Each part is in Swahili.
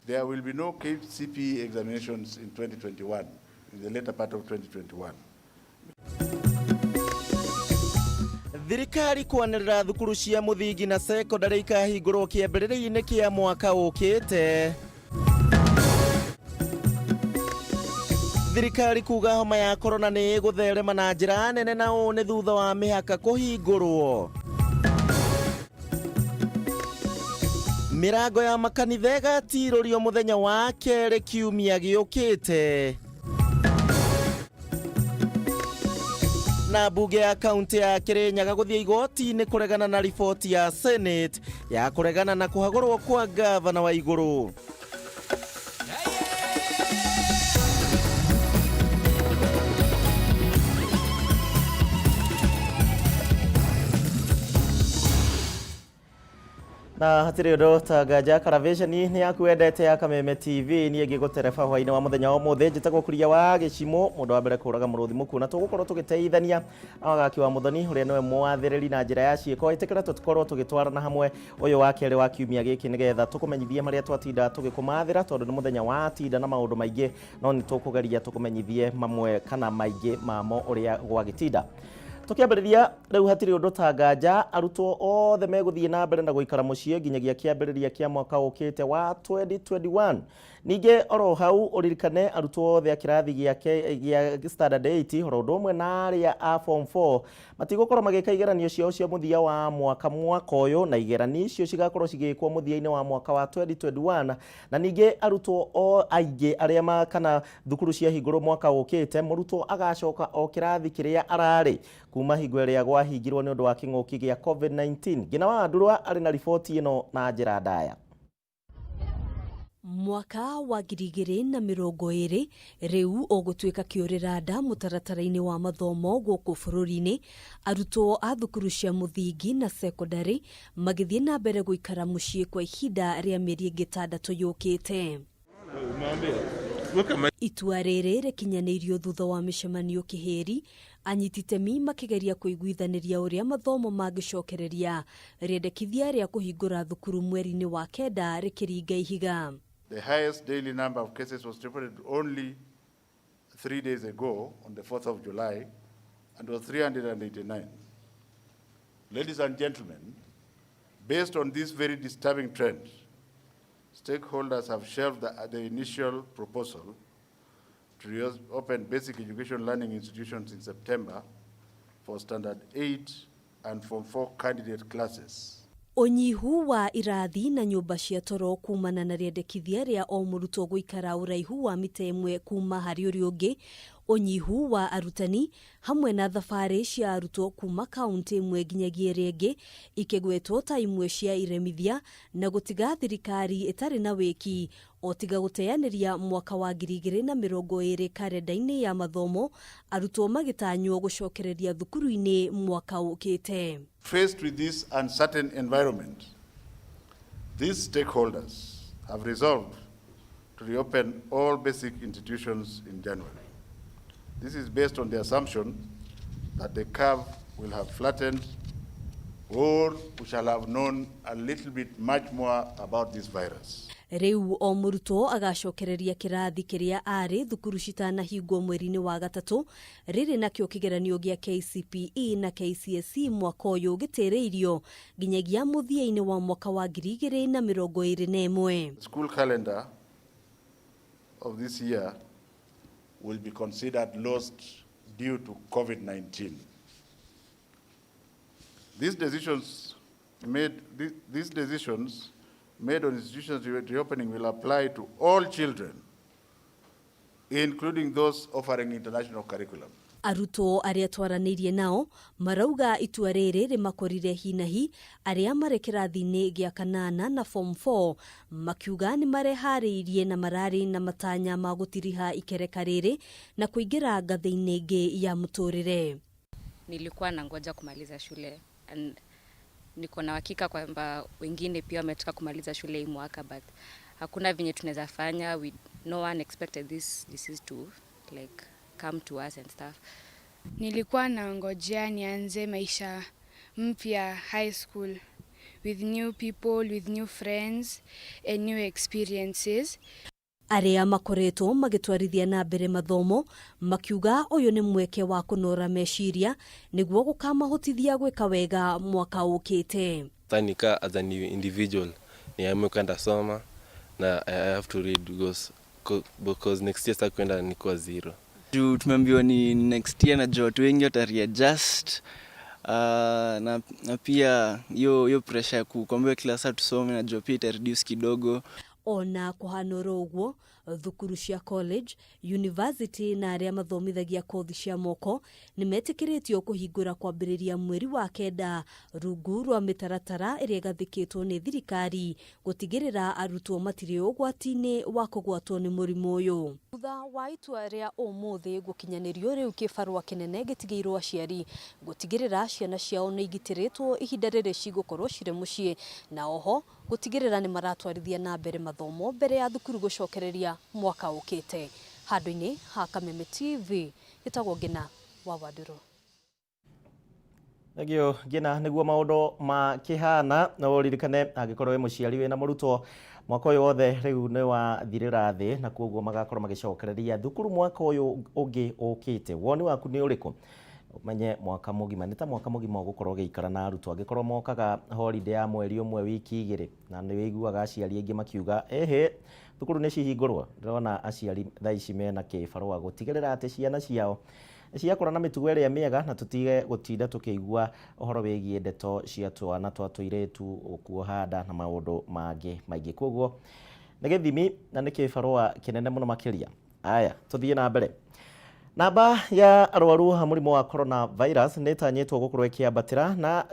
there will be no CPE examinations in 2021, in the later part of 2021. Thirikari kwanĩrĩra thukuru cia mũthingi na secondary ikahingũrwo kĩambĩrĩria-inĩ kĩa mwaka ũkĩte. Thirikari kuga homa ya corona nĩ ĩgũtherema na njĩra nene na ũũ nĩ thutha wa mĩhaka kũhingũrwo. Mirango ya makanitha ĩgatirũrio mũthenya wa kerĩ kiumia gĩũkĩte. Na bunge ya kaunti ya Kirinyaga gũthiĩ igoti-inĩ kũregana na riboti ya Senate ya kũregana na kũhagũrwo kwa gavana wa igũrũ. Na hatire ndo tagaja karaveshani ni yakwendete ya Kameme Tv ni ngĩgũtereba hwainĩ wa mũthenya wa mũthĩ njĩtagwo Kuria wa Gĩcimo mũndũ wa mbere kũraga mũrũthi mũku na tũgũkorwo tũgĩteithania awagaki wa Mũthoni ũrĩa nĩwe mwathĩrĩri na njĩra ya ciĩko ĩtĩkĩra tũtikorwo tũgĩtwarana hamwe ũyũ wa kerĩ wa kiumia gĩkĩ nĩgetha tũkũmenyithie marĩa twatinda tũgĩkũmathĩra tondũ nĩ mũthenya wa tinda na maũndũ maingĩ no nĩ tũkũgeria tũkũmenyithie mamwe kana maingĩ mamo ũrĩa gwagĩtinda. Tukiambĩrĩria rĩu hatirĩ ũndũ tanganja arutwo othe megũthiĩ na mbere na gũikara mũciĩ nginyagia kĩambĩrĩria kĩa mwaka ũkĩte wa 2021. Ningĩ oro hau ũririkane arutwo othe a kĩrathi gĩa standard 8 horo ũndũ ũmwe na arĩa a form 4 matigũkorwo magĩka igeranio ciao cia mũthia wa mwaka ũyũ na igeranio icio cigakorwo cigĩkwo mũthia-inĩ wa mwaka wa 2021 na ningĩ arutwo o aingĩ arĩa kana thukuru cia hingũrwo mwaka ũkĩte mũrutwo agacoka o kĩrathi kĩrĩa ararĩ kuma hingo ĩrĩa gwahingirwo nĩ ũndũ wa kĩng'ũki gĩa COVID-19. Ngina wa Ndurwa arĩ na riboti ĩno na njĩra ndaya. Mwaka wa 2020 rĩu ũgũtuĩka kĩũrĩra nda mũtaratara-inĩ wa mathomo gũkũ bũrũri-inĩ arutwo a thukuru cia mũthingi na secondary magĩthiĩ na mbere gũikara mũciĩ kwa ihinda rĩa mĩeri 6 yũkĩte. Itua rĩrĩ rĩkinyanĩirio thutha wa mĩcemanio kĩhĩri anyiti itemi makĩgeria kũiguithanĩria ũrĩa mathomo mangĩcokereria rĩendekithia rĩa kũhingũra thukuru mweri-inĩ wa kenda rĩkĩringa ihiga. The highest daily number of cases was reported only 3 days ago on the 4th of July and was 389. Ladies and gentlemen, based on this very disturbing trend, stakeholders have shelved the initial proposal to reopen basic education learning institutions in September for standard 8 and form 4 candidate classes. Ũnyihu wa irathi na nyũmba cia toro kumana na rĩendekithia rĩa o mũrutwo gũikara ũraihu wa mita ĩmwe kuma harĩ ũrĩa ũngĩ, ũnyihu wa arutani hamwe na thabarĩ cia arutwo kuma kaunti ĩmwe nginyagia ĩrĩa ĩngĩ ikĩgwetwo ta imwe cia iremithia na gũtiga thirikari ĩtarĩ na wĩki o tiga gũteanĩria mwaka wa 2020 karenda-inĩ ya mathomo arutwo magĩtanywo gũcokereria thukuru-inĩ mwaka ũkĩte. Faced with this uncertain environment, these stakeholders have resolved to reopen all basic institutions in January. This is based on the assumption that the curve will have flattened or we shall have known a little bit much more about this virus. Rĩu o mũrutwo agacokereria kĩrathi kĩrĩa arĩ thukuru citanahingwo mweri-inĩ wa gatatũ rĩrĩ nakĩo kĩgeranio gĩa KCPE na KCSE mwaka ũyũ gĩtĩrĩirio nginyagia mũthia-inĩ wa mwaka wa 2021. The school calendar of this year will be considered lost due to COVID-19. These decisions made on institutions reopening will apply to all children, including those offering international curriculum. Arutwo arĩa twaranĩirie nao marauga itua rĩrĩ rĩmakorire hinahi arĩa marĩ kĩrathi-inĩ gĩa 8 na form 4 makiuga nĩ mareharĩirie na mararĩ na matanya ma gũtiriha ikereka rĩrĩ na kũingĩra ngathĩ-inĩ ĩngĩ ya mũtũrĩre. Nilikuwa nangoja kumaliza shule and niko na hakika kwamba wengine pia wametaka kumaliza shule hii mwaka, but hakuna venye tunaweza fanya. No one expected this disease to like come to us and stuff. Nilikuwa nangojea nianze maisha mpya high school with new people, with new friends and new experiences. Aria makoretwo magitwarithia na mbere mathomo makiuga uyu ni mweke wa kunora meciria niguo gukamahotithia gwika wega mwaka ukite. Tanika as an individual ni amekanda soma na I have to read because next year sitakwenda niko zero. Tumeambiwa ni next year na watu wengi watareadjust na pia hiyo pressure kukwambia kila saa tusome na job ita reduce kidogo. Ona kuhanoro uguo thukuru cia college, university na aria mathomithagia kothi cia moko nimetikiritio kuhingura kwambiriria mweri wa kenda rungu rwa mitaratara iria gathikitwo ni thirikari gutigirira arutwo matiri ugwati-ini wa kugwatwo ni murimu uyu. Thutha wa itua ria umuthi gukinyanirio riu kibarua kinene gitigiirwo aciari gutigirira ciana ciao ni igitiritwo ihinda riri cigukorwo cire mucii na oho gutigirira ni maratwarithia na mbere mathomo mbere ya thukuru gucokereria mwaka ukite. Handu-ini ha Kameme TV gitagwo Ngina wa Wadiro. Nagio Ngina niguo maundu ma kihana na uririkane agikorwo we muciari we na murutwo mwaka uyu wothe riu ni wa thirira thi na koguo magakorwo magicokereria thukuru mwaka uyu ungi ukite. Woni waku ni uriku? Umenye mwaka mugima nita mwaka mugima gukorwo giikara na arutwo agikorwo mokaga holiday ya mweri umwe wiki igiri na ni wiguaga aciari aingi makiuga thukuru ni cihingurwo. Ndĩrona aciari thaa ici mena kĩbarũa gũtigĩrĩra atĩ ciana ciao ciakũra na mĩtugo ĩrĩa mĩega na tũtige gũtinda tũkĩigua ũhoro wĩgiĩ ndeto cia twana twa tũirĩtu kuoha nda na maũndũ mangĩ maingĩ. Koguo nĩ gĩthimi na nĩ kĩbarũa kĩnene mũno makĩria. Aya tũthiĩ na mbere. Namba ya arwaru ha mũrimũ wa coronavirus nĩ tanyĩtwo gũkorwo ĩkĩambatĩra na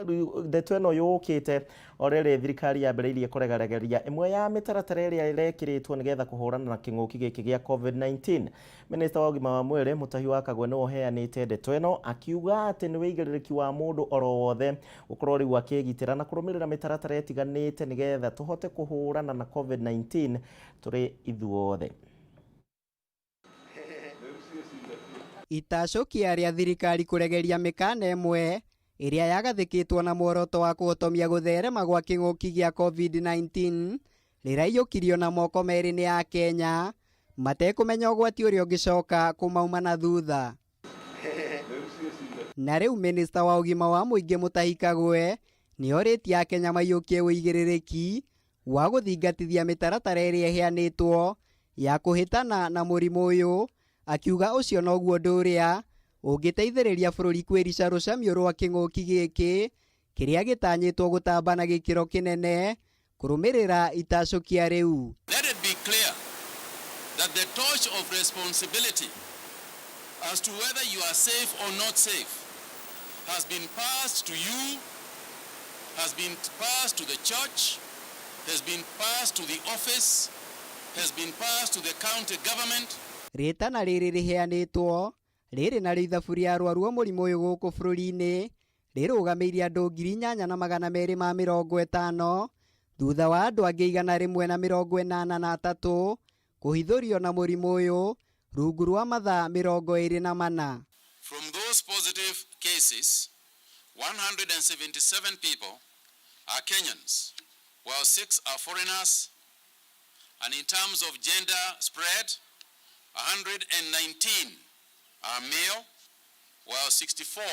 ndeto ĩno yũkĩte o rĩrĩ thirikari yambĩrĩirie kũregeregeria ĩmwe ya mĩtaratara ĩrĩa ĩrekĩrĩtwo nĩgetha kũhũrana na kĩng'ũki gĩkĩ gĩa COVID-19. Minista wa ũgima wa mwĩrĩ Mũtahi wa Kagwe nĩ ũheanĩte ndeto ĩno akiuga atĩ nĩ wĩigĩrĩrĩki wa mũndũ oro wothe gũkorwo rĩu akĩgitĩra na kũrũmĩrĩra mĩtaratara ĩtiganĩte nĩgetha tũhote kũhũrana na COVID-19 tũrĩ ithuothe. Itacokia ria thirikari kuregeria mikana imwe iria yagathikitwo na muoroto wa kuhotomia gutherema gwa king'uki gia COVID-19 riraiyukirio na moko meri ni ya Kenya matekumenya ugwati uria ungicoka kumauma na thutha. Na riu minista wa ugima wa muingi Mũtahi Kagwe ni oritie Akenya maiyukie uigĩrĩrĩki wa guthingatithia mitaratara iria iheanĩtwo ya kuhitana na murimu uyu, akiuga ucio noguo ndu uria ungiteithĩrĩria bũrũri kwĩrica rũcamio rwa kĩng'ũki gĩkĩ kĩrĩa gĩtanyĩtwo gũtamba na gĩkĩro kĩnene kũrũmĩrĩra itacokia rĩu. Let it be clear that the torch of responsibility as to whether you are safe or not safe has been passed to you, has been passed to the church, has been passed to the office, has been passed to the county government. Ritana rĩrĩ rĩheanĩtwo rĩrĩ na ithabu rĩa arwaru a mũrimũ ũyũ gũkũ bũrũri-inĩ rĩrũgamĩirie andũ 8,250 thutha wa andũ angĩ 183 kũhithũrio na mũrimũ ũyũ rungu rwa mathaa 24. From those positive cases, 177 people are Kenyans, while 6 are foreigners, and in terms of gender spread, 119 are male, while 64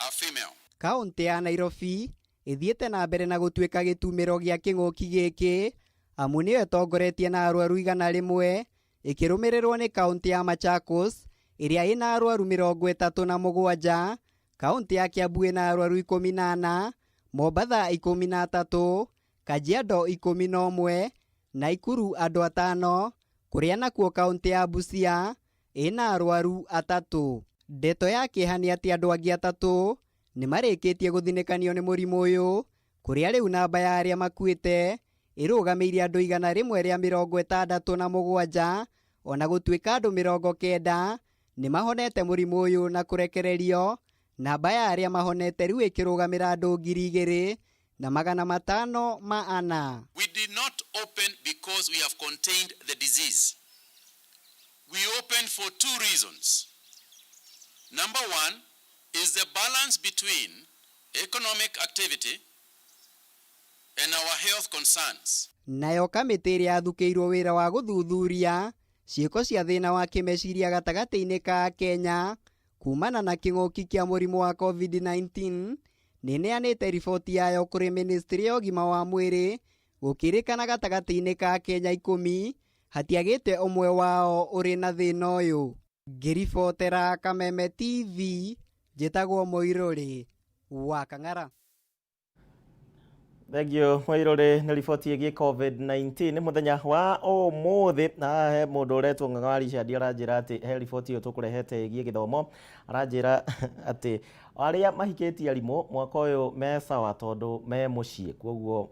are female. Kaunti ya Nairobi ithiĩte na mbere na gũtuĩka gĩtumĩro gĩa kĩng'ũki gĩkĩ amu nĩyo ĩtongoretie na arwaru 100 ĩkĩrũmĩrĩrwo nĩ kaunti ya Machakos ĩrĩa ĩna arwaru 37, kaunti ya Kiambu ĩna arwaru 18, Mombasa 13, Kajiado 11, Nakuru andũ 5, kuria nakuo kaunti ya Busia ina arwaru 3. Ndeto ya kĩeha ati andũ angĩ 3 nĩ marĩkĩtie gũthinĩkanio nĩ mũrimũ ũyũ, kuria rĩu namba ya arĩa makuĩte ĩrũgamĩirie andũ 167, ona gũtuĩka andũ 90 nĩ mahonete mũrimũ ũyũ na kũrekererio, namba ya arĩa mahonete rĩu ĩkĩrũgamĩra andũ 2,504. We did not open because we have contained the disease. We opened for 2 reasons. Number 1 is the balance between economic activity health concerns. Nayo kamĩtĩ ĩrĩa yathukĩirwo wĩra wa gũthuthuria ciĩko cia thĩna wa kĩmeciria gatagatĩ-inĩ ka Kenya kumana na kĩng'ũki kĩa mũrimũ wa COVID-19 nĩneanĩte riboti yayo kũrĩ ministry ya ũgima wa mwĩrĩ gũkĩrĩkana gatagatĩ-inĩ ka Kenya 10 hatiagĩte ũmwe wao ũrĩ na thĩna ũyũ. Ngĩribotera Kameme TV, njĩtagwo Mũirũrĩ wa Kang'ara. Thengio Mũirũrĩ nĩ riboti ĩgiĩ COVID-19 mũthenya wa ũmũthĩ na he mũndũ ũretwo Ng'ang'ari Shadi aranjĩra atĩ he riboti ĩyo tũkũrehete ĩgiĩ gĩthomo, aranjĩra atĩ arĩa mahikĩtie arimũ mwaka ũyũ me sawa tondũ me mũciĩ, koguo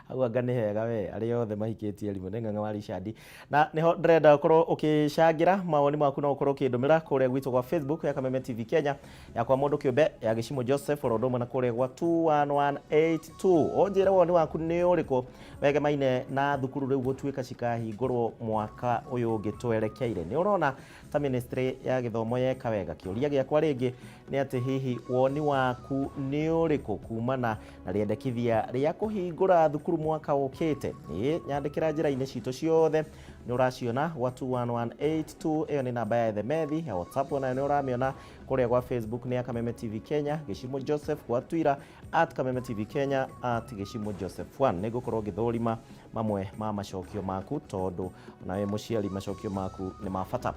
hau anga nĩ hega we arĩa othe mahikĩtie arimũ. Nĩ Ng'ang'ari Shadi na nĩho ndĩrenda ũkorwo ũkĩcangĩra mawoni maku, no ũkorwo ũkĩndũmĩra kũrĩa gwitũ gwa Facebook ya Kameme TV Kenya, ya kwa mũndũ kĩũmbe ya Gĩcimo Joseph, oro ũndũ ũmwe na kũrĩa gwa 21182. Ũnjĩre woni waku nĩ ũrĩkũ wegemaine na thukuru rĩu gũtuĩka cikahingũrwo mwaka ũyũ ũngĩ twerekeire. Nĩ ũrona ta ministry ya gĩthomo yeka wega? Kĩũria gĩakwa rĩngĩ nĩ atĩ hihi woni waku nĩ ũrĩkũ kumana na rĩendekithia rĩa kũhingũra thukuru mwaka ũkĩte? Nyandĩkĩra njĩra-inĩ citũ ciothe nĩ ũraciona gwa 21182. ĩyo nĩ namba ya Themethi ya WhatsApp, nayo nĩ ũramĩona kũrĩa gwa Facebook nĩ ya Kameme TV Kenya, Gĩcimo Joseph, gwa Twitter @Kameme TV Kenya @Gĩcimo Joseph 1. Nĩngũkorwo ngĩthũrima mamwe ma macokio maku tondũ nawe mũciari macokio maku nĩ ma bata.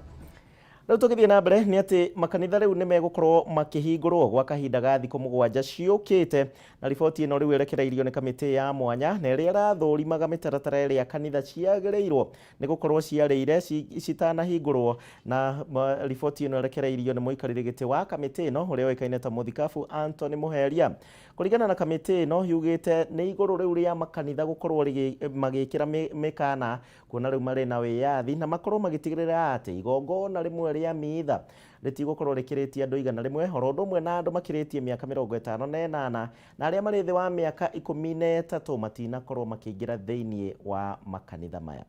Rĩu tũgĩthiĩ na mbere nĩ atĩ makanitha rĩu nĩ megũkorwo makĩhingũrwo gwa kahinda ga thikũ 7 ciũkĩte, na riboti ĩno rĩu ĩrekereirio nĩ kamĩtĩ ya mwanya na ĩrĩa ĩrathũrimaga mĩtaratara ĩrĩa kanitha ciagĩrĩirwo nĩ gũkorwo ciarĩire citanahingũrwo. Na riboti ĩno ĩrekereirio nĩ mũikarĩri gĩtĩ wa kamĩtĩ ĩno ũrĩa oĩkaine ta Mũthikabu Anthony Mũheria. Kũringana na kamĩtĩ ĩno yugĩte nĩ igũrũ rĩu rĩa makanitha gũkorwo magĩkĩra mĩkana kuona rĩu marĩ na wĩyathi na makorwo magĩtigĩrĩra atĩ igongona rĩmwe rĩa mitha rĩtigũkorwo rĩkĩrĩtie andũ 100, oro ũndũ ũmwe na andũ makĩrĩtie mĩaka 58 na arĩa marĩ thĩ wa mĩaka 13 matinakorwo makĩingĩra thĩinĩ wa makanitha maya.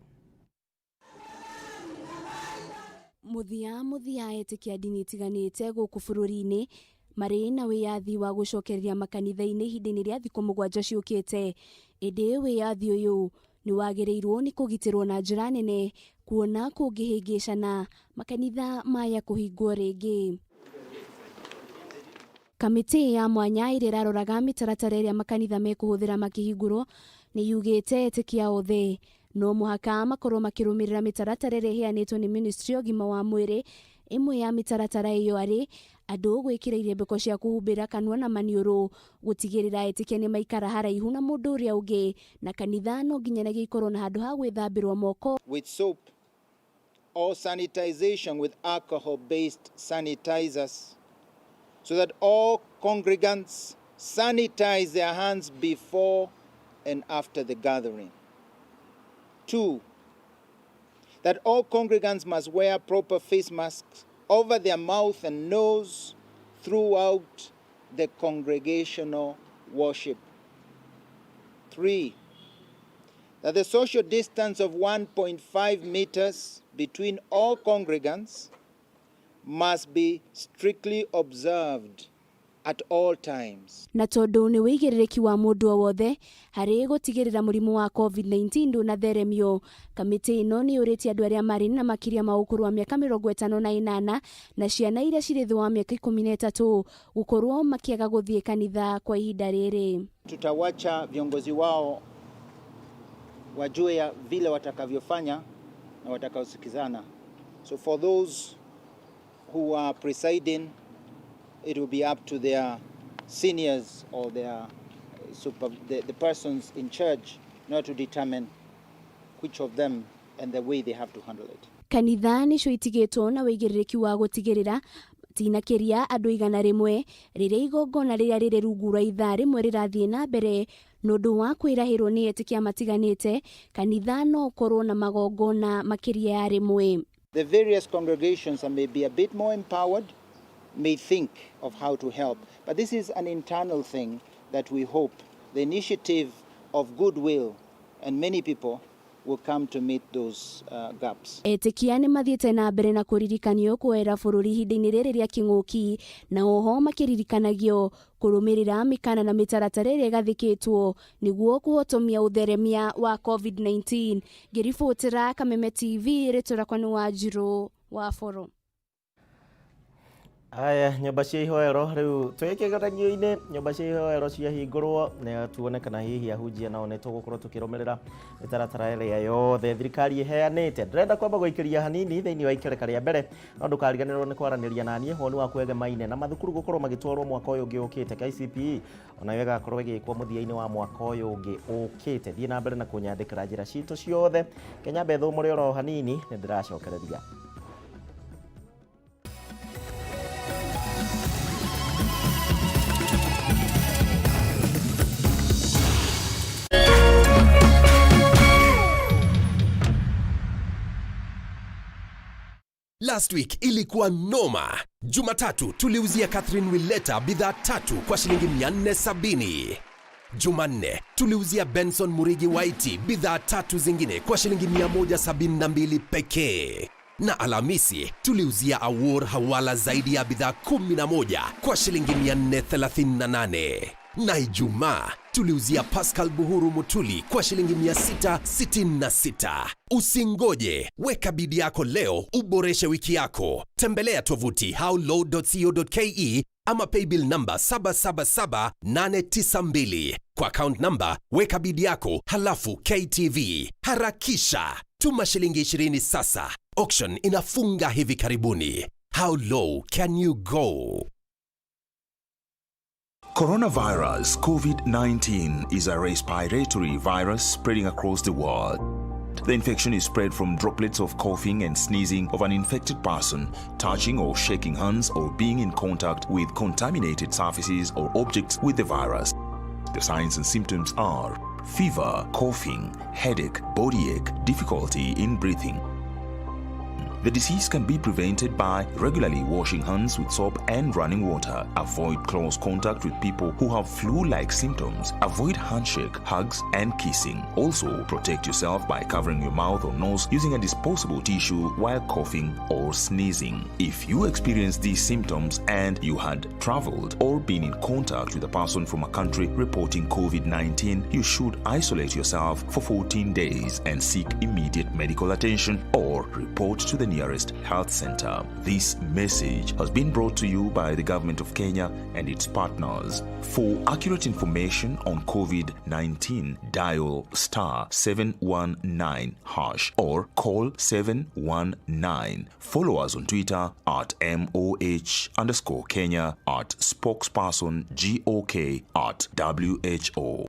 Muthia etĩkia ndini itiganĩte gũkũ bũrũri-inĩ marĩ na wĩyathi wa gũcokereria makanitha-inĩ ihinda-inĩ rĩa thikũ 7 ciũkĩte. Ĩndĩ wĩyathi ũyũ nĩ wagĩrĩirwo nĩ kũgitĩrwo na njĩra nene kuona kũngĩhĩngĩcana makanitha maya kũhingwo rĩngĩ. Kamĩtĩ ya mwanya ĩrĩa ĩraroraga mĩtaratara ĩrĩa makanitha mekũhũthĩra makĩhingũrwo nĩ yugĩte etĩkia othe no mũhaka makorwo makĩrũmĩrĩra mĩtaratara ĩrĩa ĩheanĩtwo nĩ ministry ya ũgima wa mwĩrĩ. Ĩmwe ya mĩtaratara ĩyo arĩ andũ gwĩkĩra irembeko cia kũhumbĩra kanua na maniũrũ, gũtigĩrĩra etĩkia nĩ maikara haraihu na mũndũ ũrĩa ũngĩ, na kanitha no nginya ikorwo na handũ ha gwĩthambĩrwo moko with soap or sanitization with alcohol-based sanitizers so that all congregants sanitize their hands before and after the gathering. 2, that all congregants must wear proper face masks over their mouth and nose throughout the congregational worship. 3, that the social distance of 1.5 meters between all congregants must be strictly observed at all times. Na tondũ nĩ wĩigĩrĩrĩki wa mũndũ o wothe harĩ gũtigĩrĩra mũrimũ wa COVID-19 ndũnatheremio, kamĩtĩ ĩno nĩ yũrĩtie andũ arĩa marĩ na makĩria ma ũkũrũ wa mĩaka 58 na ciana iria cirĩ thĩ wa mĩaka 13 gũkorwo makĩaga gũthiĩ kanitha kwa ihinda rĩrĩ. Tutawacha viongozi wao wajue ya vile watakavyofanya na watakaosikizana. So for those who are presiding, it will be up to their seniors or the persons in charge in order to determine which of them and the way they have to handle it. Kanitha nĩcio itigĩtwo na wĩigĩrĩrĩki wa gũtigĩrĩra tinakĩria andũ 100 rĩrĩa igongona rĩrĩa rĩrĩ rungu rwa ithaa rĩmwe rĩrathiĩ na mbere. Nũndũ wa kwĩrahĩrwo nĩ etĩkia matiganĩte, kanitha no korwo na magongona makĩria ya rĩmwe. The various congregations may be a bit more empowered, may think of how to help. But this is an internal thing that we hope the initiative of goodwill and many people will come to meet those gaps. Etikia nĩ mathiĩte na mbere na kũririkanio kwera bũrũri ihinda-inĩ rĩrĩ rĩa kĩng'ũki, na oho makĩririkanagio kũrũmĩrĩra mĩkana na mĩtaratara ĩrĩa ĩgathĩkĩtwo nĩguo kũhotomia ũtheremia wa COVID-19. Ngĩribotera Kameme TV rĩtũrakwa nĩ Wanjirũ wa Boro. Aya nyumba cia ihoero riu twikĩgeranio-inĩ nyumba cia ihoero ciahingũrwo na tuone kana hihi ahunjia nao nĩ tũgũkorwo tũkĩrũmĩrĩra mĩtaratara ĩrĩa yothe thirikari ĩheanĩte. Ndĩrenda kwamba gũikĩria hanini thĩinĩ wa ikereka rĩa mbere, no ndũkariganĩrwo nĩ kwaranĩria naniĩ honu wa kwegemaine na mathukuru gũkorwo magĩtwarwo mwaka ũyũ ũngĩ ũkĩte. KCPE onayo ĩgakorwo ĩgĩkwo mũthia-inĩ wa mwaka ũyũ ũngĩ ũkĩte. Thiĩ na mbere na kũnyandĩkĩra njĩra citũ ciothe. Kenya Bethu mũrĩ oro hanini nĩ ndĩracokereria. Last week ilikuwa noma. Jumatatu tuliuzia Catherine Willeta bidhaa 3 kwa shilingi 470. Jumanne tuliuzia Benson Murigi Waiti bidhaa 3 zingine kwa shilingi 172 pekee. Na Alhamisi tuliuzia Awor Hawala zaidi ya bidhaa 11 kwa shilingi 438. Na Ijumaa tuliuzia Pascal Buhuru Mutuli kwa shilingi 666. Usingoje, weka bidii yako leo uboreshe wiki yako. Tembelea tovuti howlow.co.ke ama paybill number 777892. Kwa account number weka bidii yako halafu KTV. Harakisha, tuma shilingi 20 sasa. Auction inafunga hivi karibuni. How low can you go? Coronavirus COVID-19 is a respiratory virus spreading across the world. The infection is spread from droplets of coughing and sneezing of an infected person, touching or shaking hands, or being in contact with contaminated surfaces or objects with the virus. The signs and symptoms are fever, coughing, headache, body ache, difficulty in breathing. The disease can be prevented by regularly washing hands with soap and running water. Avoid close contact with people who have flu-like symptoms. Avoid handshake, hugs, and kissing. Also, protect yourself by covering your mouth or nose using a disposable tissue while coughing or sneezing. If you experience these symptoms and you had traveled or been in contact with a person from a country reporting COVID-19, you should isolate yourself for 14 days and seek immediate medical attention or report to the nearest health center. This message has been brought to you by the Government of Kenya and its partners. For accurate information on COVID-19, dial *719# or call 719. Follow us on Twitter at @MOH_Kenya, at spokesperson GOK, at WHO.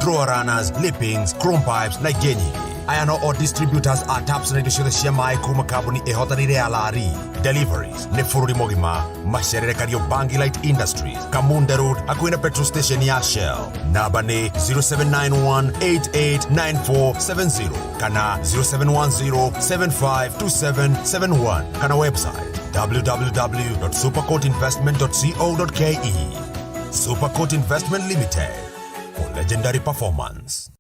Drawer runners, clippings, chrome pipes na genyi. Ayano or distributors are taps na idusio cia mai kuma kabuni ehotanire ya lari. Deliveries ne fururi mogima masherere kario Bangi Light Industries Kamunda Road akwina petrol station ya Shell. Naba ne 0791889470 kana 0710752771 kana website www.supercoatinvestment.co.ke. Supercoat Investment Limited, for legendary performance.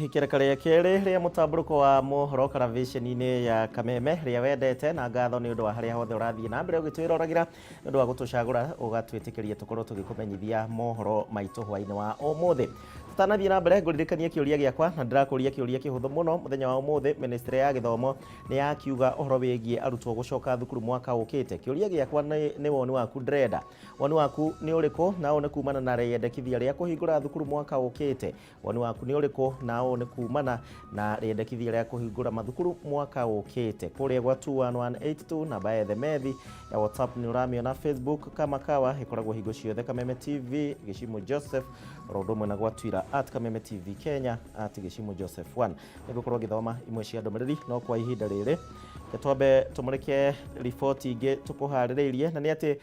Ikereka rĩa kerĩ rĩa mũtambũrũko wa mohoro karaviceni-inĩ ya Kameme rĩa wendete na ngatho nĩ ũndũ wa harĩa hothe ũrathiĩ na mbere ũgĩtwĩroragĩra nĩ ũndũ wa gũtũcagũra ũgatwĩtĩkĩria tũkorwo tũgĩkũmenyithia mohoro maitũ hwaĩ-inĩ wa ũmũthĩ. Tutanathiĩ na mbere ngũririkania kĩũria gĩakwa na ndĩrakũria kĩũria kĩhũthũ mũno mũthenya wa ũmũthĩ. Ministry ya Gĩthomo nĩ yakiuga ũhoro wĩgiĩ arutwo gũcoka thukuru mwaka ũkĩte. Kĩũria gĩakwa nĩ woni waku ndĩrenda. Woni waku nĩ ũrĩkũ na one kumana na rĩendekithia rĩa kũhingũra thukuru mwaka ũkĩte. Woni waku nĩ ũrĩkũ na one kumana na rĩendekithia rĩa kũhingũra mathukuru mwaka ũkĩte. Kũrĩa gwa 21182 na bae the methi ya WhatsApp nĩ ũramĩona. Facebook kama kawa ĩkoragwo hingo ciothe Kameme TV Gĩcimo Joseph rodo mwena gwa Twitter @Kameme TV Kenya @Gĩcimo Joseph 1. Nĩgũkorwo gĩthoma imwe cia ndũmĩrĩri no kwa ihinda rĩrĩ twambe tũmũrĩke riboti ingĩ tũkũharĩrĩirie na nĩ atĩ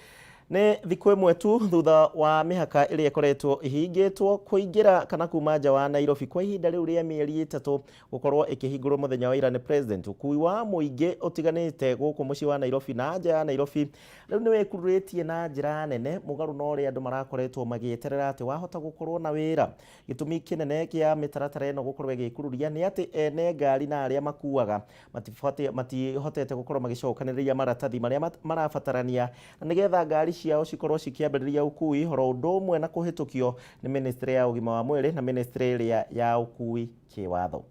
Nĩ thikũ ĩmwe tu thutha wa mĩhaka ĩrĩa ĩkoretwo ĩhingĩtwo kũingĩra kana kuma nja wa Nairobi kwa ihinda rĩu rĩa mĩeri 3 gũkorwo ĩkĩhingũrwo mũthenya wa ira nĩ president. Ũkui wa mũingĩ ũtiganĩte gũkũ mũciĩ wa Nairobi na nja ya Nairobi rĩu nĩ wĩkururĩtie na njĩra nene mũgarũ na ũrĩa andũ marakoretwo magĩeterera atĩ wahota gũkorwo na wĩra. Gĩtũmi kĩnene kĩa mĩtaratara ĩno gũkorwo ĩgĩkururia nĩ atĩ ene ngari na arĩa makuaga matihotete gũkorwo magĩcokanĩrĩria maratathi marĩa marabatarania na nĩgetha ngari ciao cikorwo cikiambĩrĩria ũkui horo ũndũ ũmwe na kũhĩtũkio nĩ ministry ya ũgima wa mwĩrĩ na ministry ĩrĩa ya ũkui kĩwatho.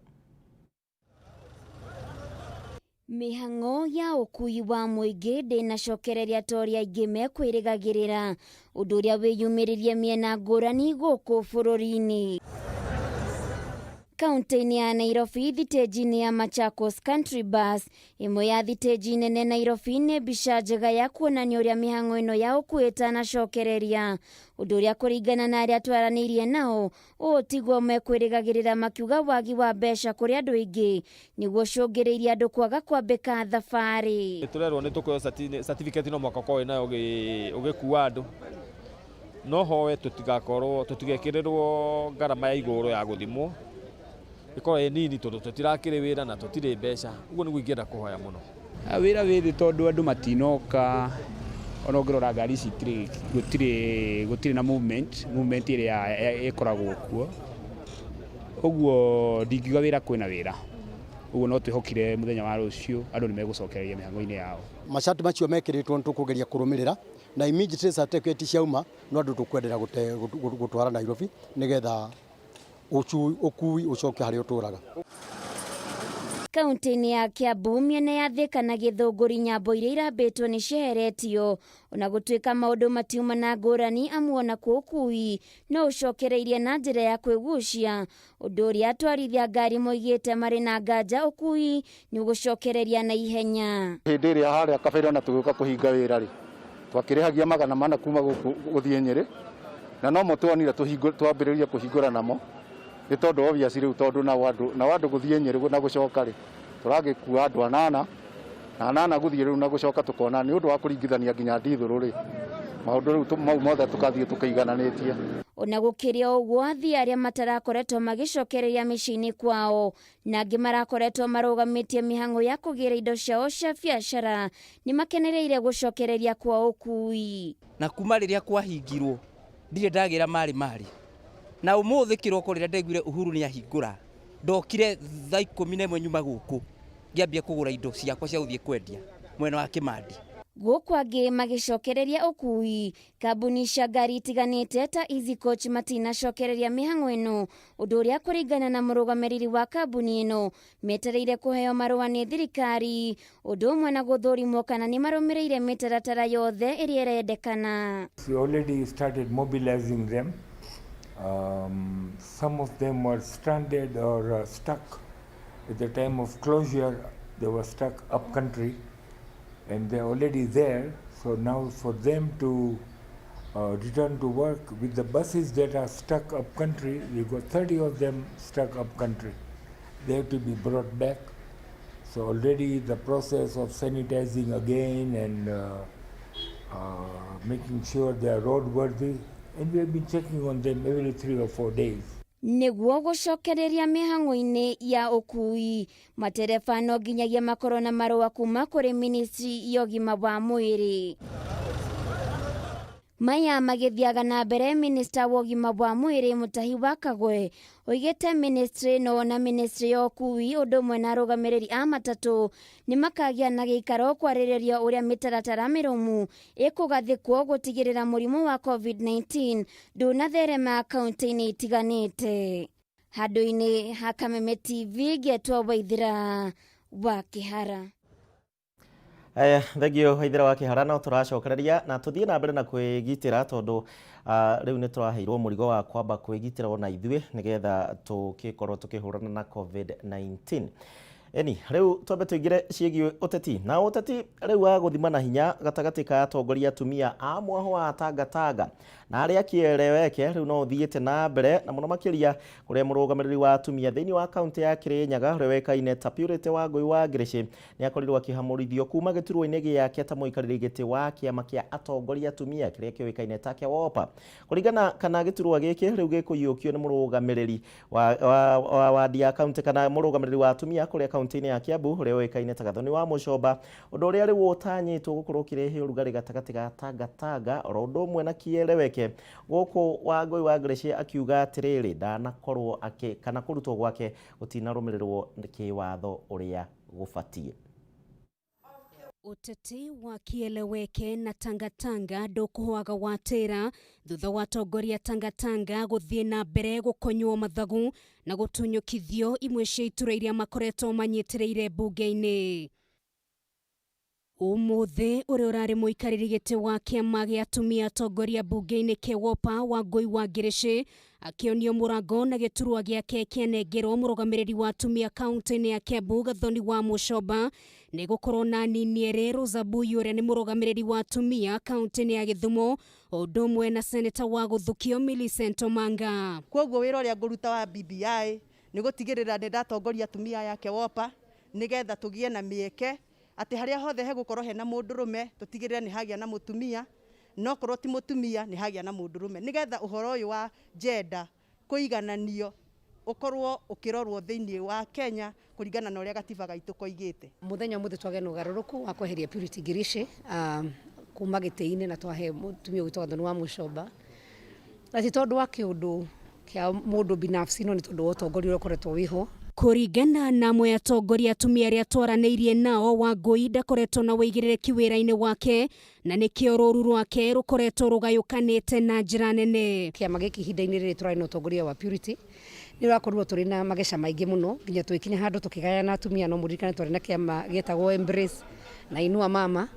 Mĩhang'o ya ũkui wa mũingĩ ndĩnacokereria toria aingĩ mekwĩrĩgagĩrĩra ũndũ ũrĩa wĩyumĩririe mĩena ngũrani gũkũ bũrũri-inĩ. Kaunti-inĩ ya Nairobi, thitĩnji-inĩ ya Machakos Country Bus, ĩmwe ya thitĩnji nene Nairobi, nĩ mbica njega ya kuonania ũrĩa mĩhang'o ĩno ya ũkui ĩtanacokereria. Ũndũ ũrĩa kũringana na arĩa twaranĩirie nao, ũũ tiguo mekwĩrĩgagĩrĩra makiuga wagi wa mbeca kũrĩ andũ aingĩ nĩguo cũngĩrĩirie andũ kwaga kwambĩka thabarĩ. Tũrerwo nĩ tũkũheo certificate no mwaka ũkorwo nayo ũgĩkua andũ. No howe tũtigekĩrĩrwo ngarama ya igũrũ ya gũthimwo. Ĩkorwo nini tondũ tũtirakĩrĩ wĩra na tũtirĩ mbeca. Ũguo nĩguo ingĩenda kũhoya mũno. Wĩra wĩthĩ tondũ andũ matinoka, ona ũngĩrora ngari ici gũtirĩ na movement ĩrĩa ĩkoragwo kuo. Ũguo ndingiuga wĩra kwĩna wĩra. Ũguo no twĩhokire mũthenya wa rũciũ andũ nĩ megũcokereria mĩhang'o-inĩ yao. Macati macio mekĩrĩtwo nĩ tũkũgeria kũrũmĩrĩra na immediate certificate ciauma no andũ tũkwendera gũtwara Nairobi nĩgetha ũkui ũcoke harĩa ũtũraga. Kaunti-inĩ ya Kiambu, mĩena ya Thika na Gĩthũngũri nyambo iria irambĩtwo nĩ cieheretio ona gũtuĩka maũndũ matiuma na ngũrani amu ona ũkui no ũcokereirie na njĩra ya kwĩgucia, ũndũ ũrĩa atwarithia ngari moigĩte marĩ na nganja ũkui nĩ ũgũcokereria na ihenya. Hĩndĩ ĩrĩa harĩa kabere ona tũgĩũka kũhinga wĩra rĩ, twakĩrĩhagia 400 kuma gũthiĩ Nyĩrĩ na no mo tuonire twambĩrĩrie kũhingũra namo. Nĩ tondũ obviously rĩu tondũ na andũ gũthiĩ Nyĩrĩ na gũcoka rĩ tũragĩkua andũ 8 gũthiĩ rĩu na gũcoka tũkona nĩ ũndũ wa kũringithania nginya ndithũrũ rĩ maũndũ rĩu mau mothe tũkathiĩ tũkaigananĩtie. Ona gũkĩrĩ ũguo athii arĩa matarakoretwo magĩcokereria mĩciĩ-inĩ kwao na angĩ marakoretwo marũgamĩtie mĩhang'o ya kũgĩra indo ciao cia biacara nĩ makenereire gũcokereria kwa ũkui. Na kuma rĩrĩa kwahingirwo ndirĩ ndagĩra marĩ na ũmũthĩ kĩroko rĩrĩa ndaiguire Uhuru nĩ ahingũra ndokire thaa 11 nyuma gũkũ ngĩambia kũgũra indo ciakwa cia gũthiĩ kwendia mwena wa Kĩmandi. Gũkũ angĩ magĩcokereria ũkui, kambuni cia ngari itiganĩte ta Easy Coach matinacokereria mĩhang'o ĩno, ũndũ ũrĩa kũringana na mũrũgamĩrĩri wa kambuni ĩno metereire kũheo marũa nĩ thirikari, ũndũ ũmwe na gũthũrimwo kana nĩ marũmĩrĩire mĩtaratara yothe ĩrĩa ĩrendekana. We already started mobilizing them. Some of them were stranded or stuck at the time of closure. They were stuck up country and they're already there. So now for them to return to work with the buses that are stuck up country, we've got 30 of them stuck up country. They have to be brought back. So already the process of sanitizing again and making sure they are roadworthy. And we have been checking on them every 3 or 4 days. Nĩguo gũcokereria mĩhang'o-inĩ ya ũkui, matereba no nginyagia makorwo na marũa kuma kũrĩ ministry ya ũgima wa mwĩrĩ. Maya magĩthiaga na mbere, minista wa ũgima wa mwĩrĩ Mutahi wa Kagwe oigĩte ministry no na ministry ya ũkui ũndũ ũmwe na arũgamĩrĩri a matatũ nĩ makagĩa na gĩikaro kwarĩrĩria ũrĩa mĩtaratara mĩrũmu ĩkũgathĩkwo gũtigĩrĩra mũrimũ wa COVID-19 ndũnatherema kaunti-inĩ itiganĩte. Handũ-inĩ ha Kameme TV, Ngetwo Waithira wa Kĩhara. Thegio Waithira wa Kĩhara, no tũracokereria na tũthiĩ na mbere na kwĩgitĩra tondũ rĩu nĩ tũraheirwo mũrigo wa kwamba kwĩgitĩra ona ithuĩ nĩgetha tũgĩkorwo tũkĩhũrana na COVID-19. Eni, riu twambe tuigire ciĩgiĩ ũteti. Na ũteti riu wa gũthimana hinya gatagatĩ ka atongoria atumia a mwaho wa Tanga na arĩa kĩeleweke riu no ũthiĩte na mbere na mũno makĩria kũrĩa mũrũgamĩrĩri wa atumia thĩinĩ wa kaunti ya Kirinyaga ũrĩa wekaine ta Purity Wangui wa Ngirici nĩ akorirwo akĩhamũrithio kuma gĩturwa-inĩ gĩake ta mũikarĩri gĩtĩ wa kĩama kĩa atongoria atumia kĩrĩa kĩoĩkaine ta KEWOPA. Kũringana kana gĩturwa gĩkĩ riu gĩkũiyũkio nĩ mũrũgamĩrĩri wa wadi ya kaunti kana mũrũgamĩrĩri wa atumia kũrĩa kaunti-inĩ ya Kiambu ũrĩa wekaine ta Gathoni wa Mucomba, ũndũ ũrĩa rĩu ũtanyĩtwo gũkorwo ũkĩrehe ũrugarĩ gatagatĩ ga Tanga oro ũndũ ũmwe na kĩeleweke gũkũ Wangui wa Ngirici akiuga atĩrĩrĩ ndanakorwo kana kũrutwo gwake gũtinarũmĩrĩrwo kĩwatho ũrĩa gũbatiĩ. Ũteti wa kĩeleweke na Tanga ndũkũhwaga watĩra thutha wa atongoria Tanga gũthiĩ na mbere gũkonywo mathagu na gũtunyũkithio imwe cia itura iria makoretwo manyitĩrĩire bunge-inĩ. Ũmũthĩ ũrĩa ũrarĩ mũikarĩri gĩtĩ wa kĩama gĩa atumia atongoria bunge-inĩ KEWOPA Wangui wa Ngirici akĩonio mũrango na gĩturwa gĩake kĩanengerwo mũrũgamĩrĩri wa atumia kaunti-inĩ ya Kiambu Gathoni wa Mucomba nĩ gũkorwo na nini erĩ Rosa Bui ũrĩa nĩ mũrũgamĩrĩri wa atumia kaunti-inĩ ya Gĩthumo ũndũ ũmwe na seneta wa Gũthukio Millicent Omanga. Kwoguo wĩra ũrĩa ngũruta wa BBI nĩ gũtigĩrĩra nĩ ndatongoria atumia ya KEWOPA nĩgetha tũgĩe na mĩeke atĩ harĩa hothe hegũkorwo hena mũndũrũme tũtigĩrĩre nĩ hagĩa na mũtumia, no korwo ti mũtumia nĩ hagĩa na mũndũrũme nĩgetha ũhoro ũyũ wa gender kũigananio ũkorwo ũkĩrorwo thĩinĩ wa Kenya kũringana na ũrĩa gatiba gaitũ koigĩte. Mũthenya ũmũthĩ twagĩa na ũgarũrũku wa kweheria Purity Ngirici kuma gĩtĩ-inĩ na twahe mũtumia ũgĩtwo Gathoni wa Mucomba. Na ti tondũ wa kĩũndũ kĩa mũndũ binafsi no nĩ tondũ wa ũtongoria ũrĩa ũkoretwo wĩho. Kũringana na amwe atongoria atumia arĩa twaranĩirie nao, Wangui ndakoretwo na wĩigĩrĩrĩki wĩra-inĩ wake na nĩkĩo rũru rwake rũkoretwo rũgayũkanĩte na njĩra nene. Kĩama gĩkĩ ihinda-inĩ rĩrĩ tũrarĩ na ũtongoria wa Purity nĩ ũrakorirwo tũrĩ na mageca maingĩ mũno nginya twĩkinya handũ tũkĩgayana atumia, no mũririkane twarĩ na kĩama gĩtagwo Embrace na Inua Mama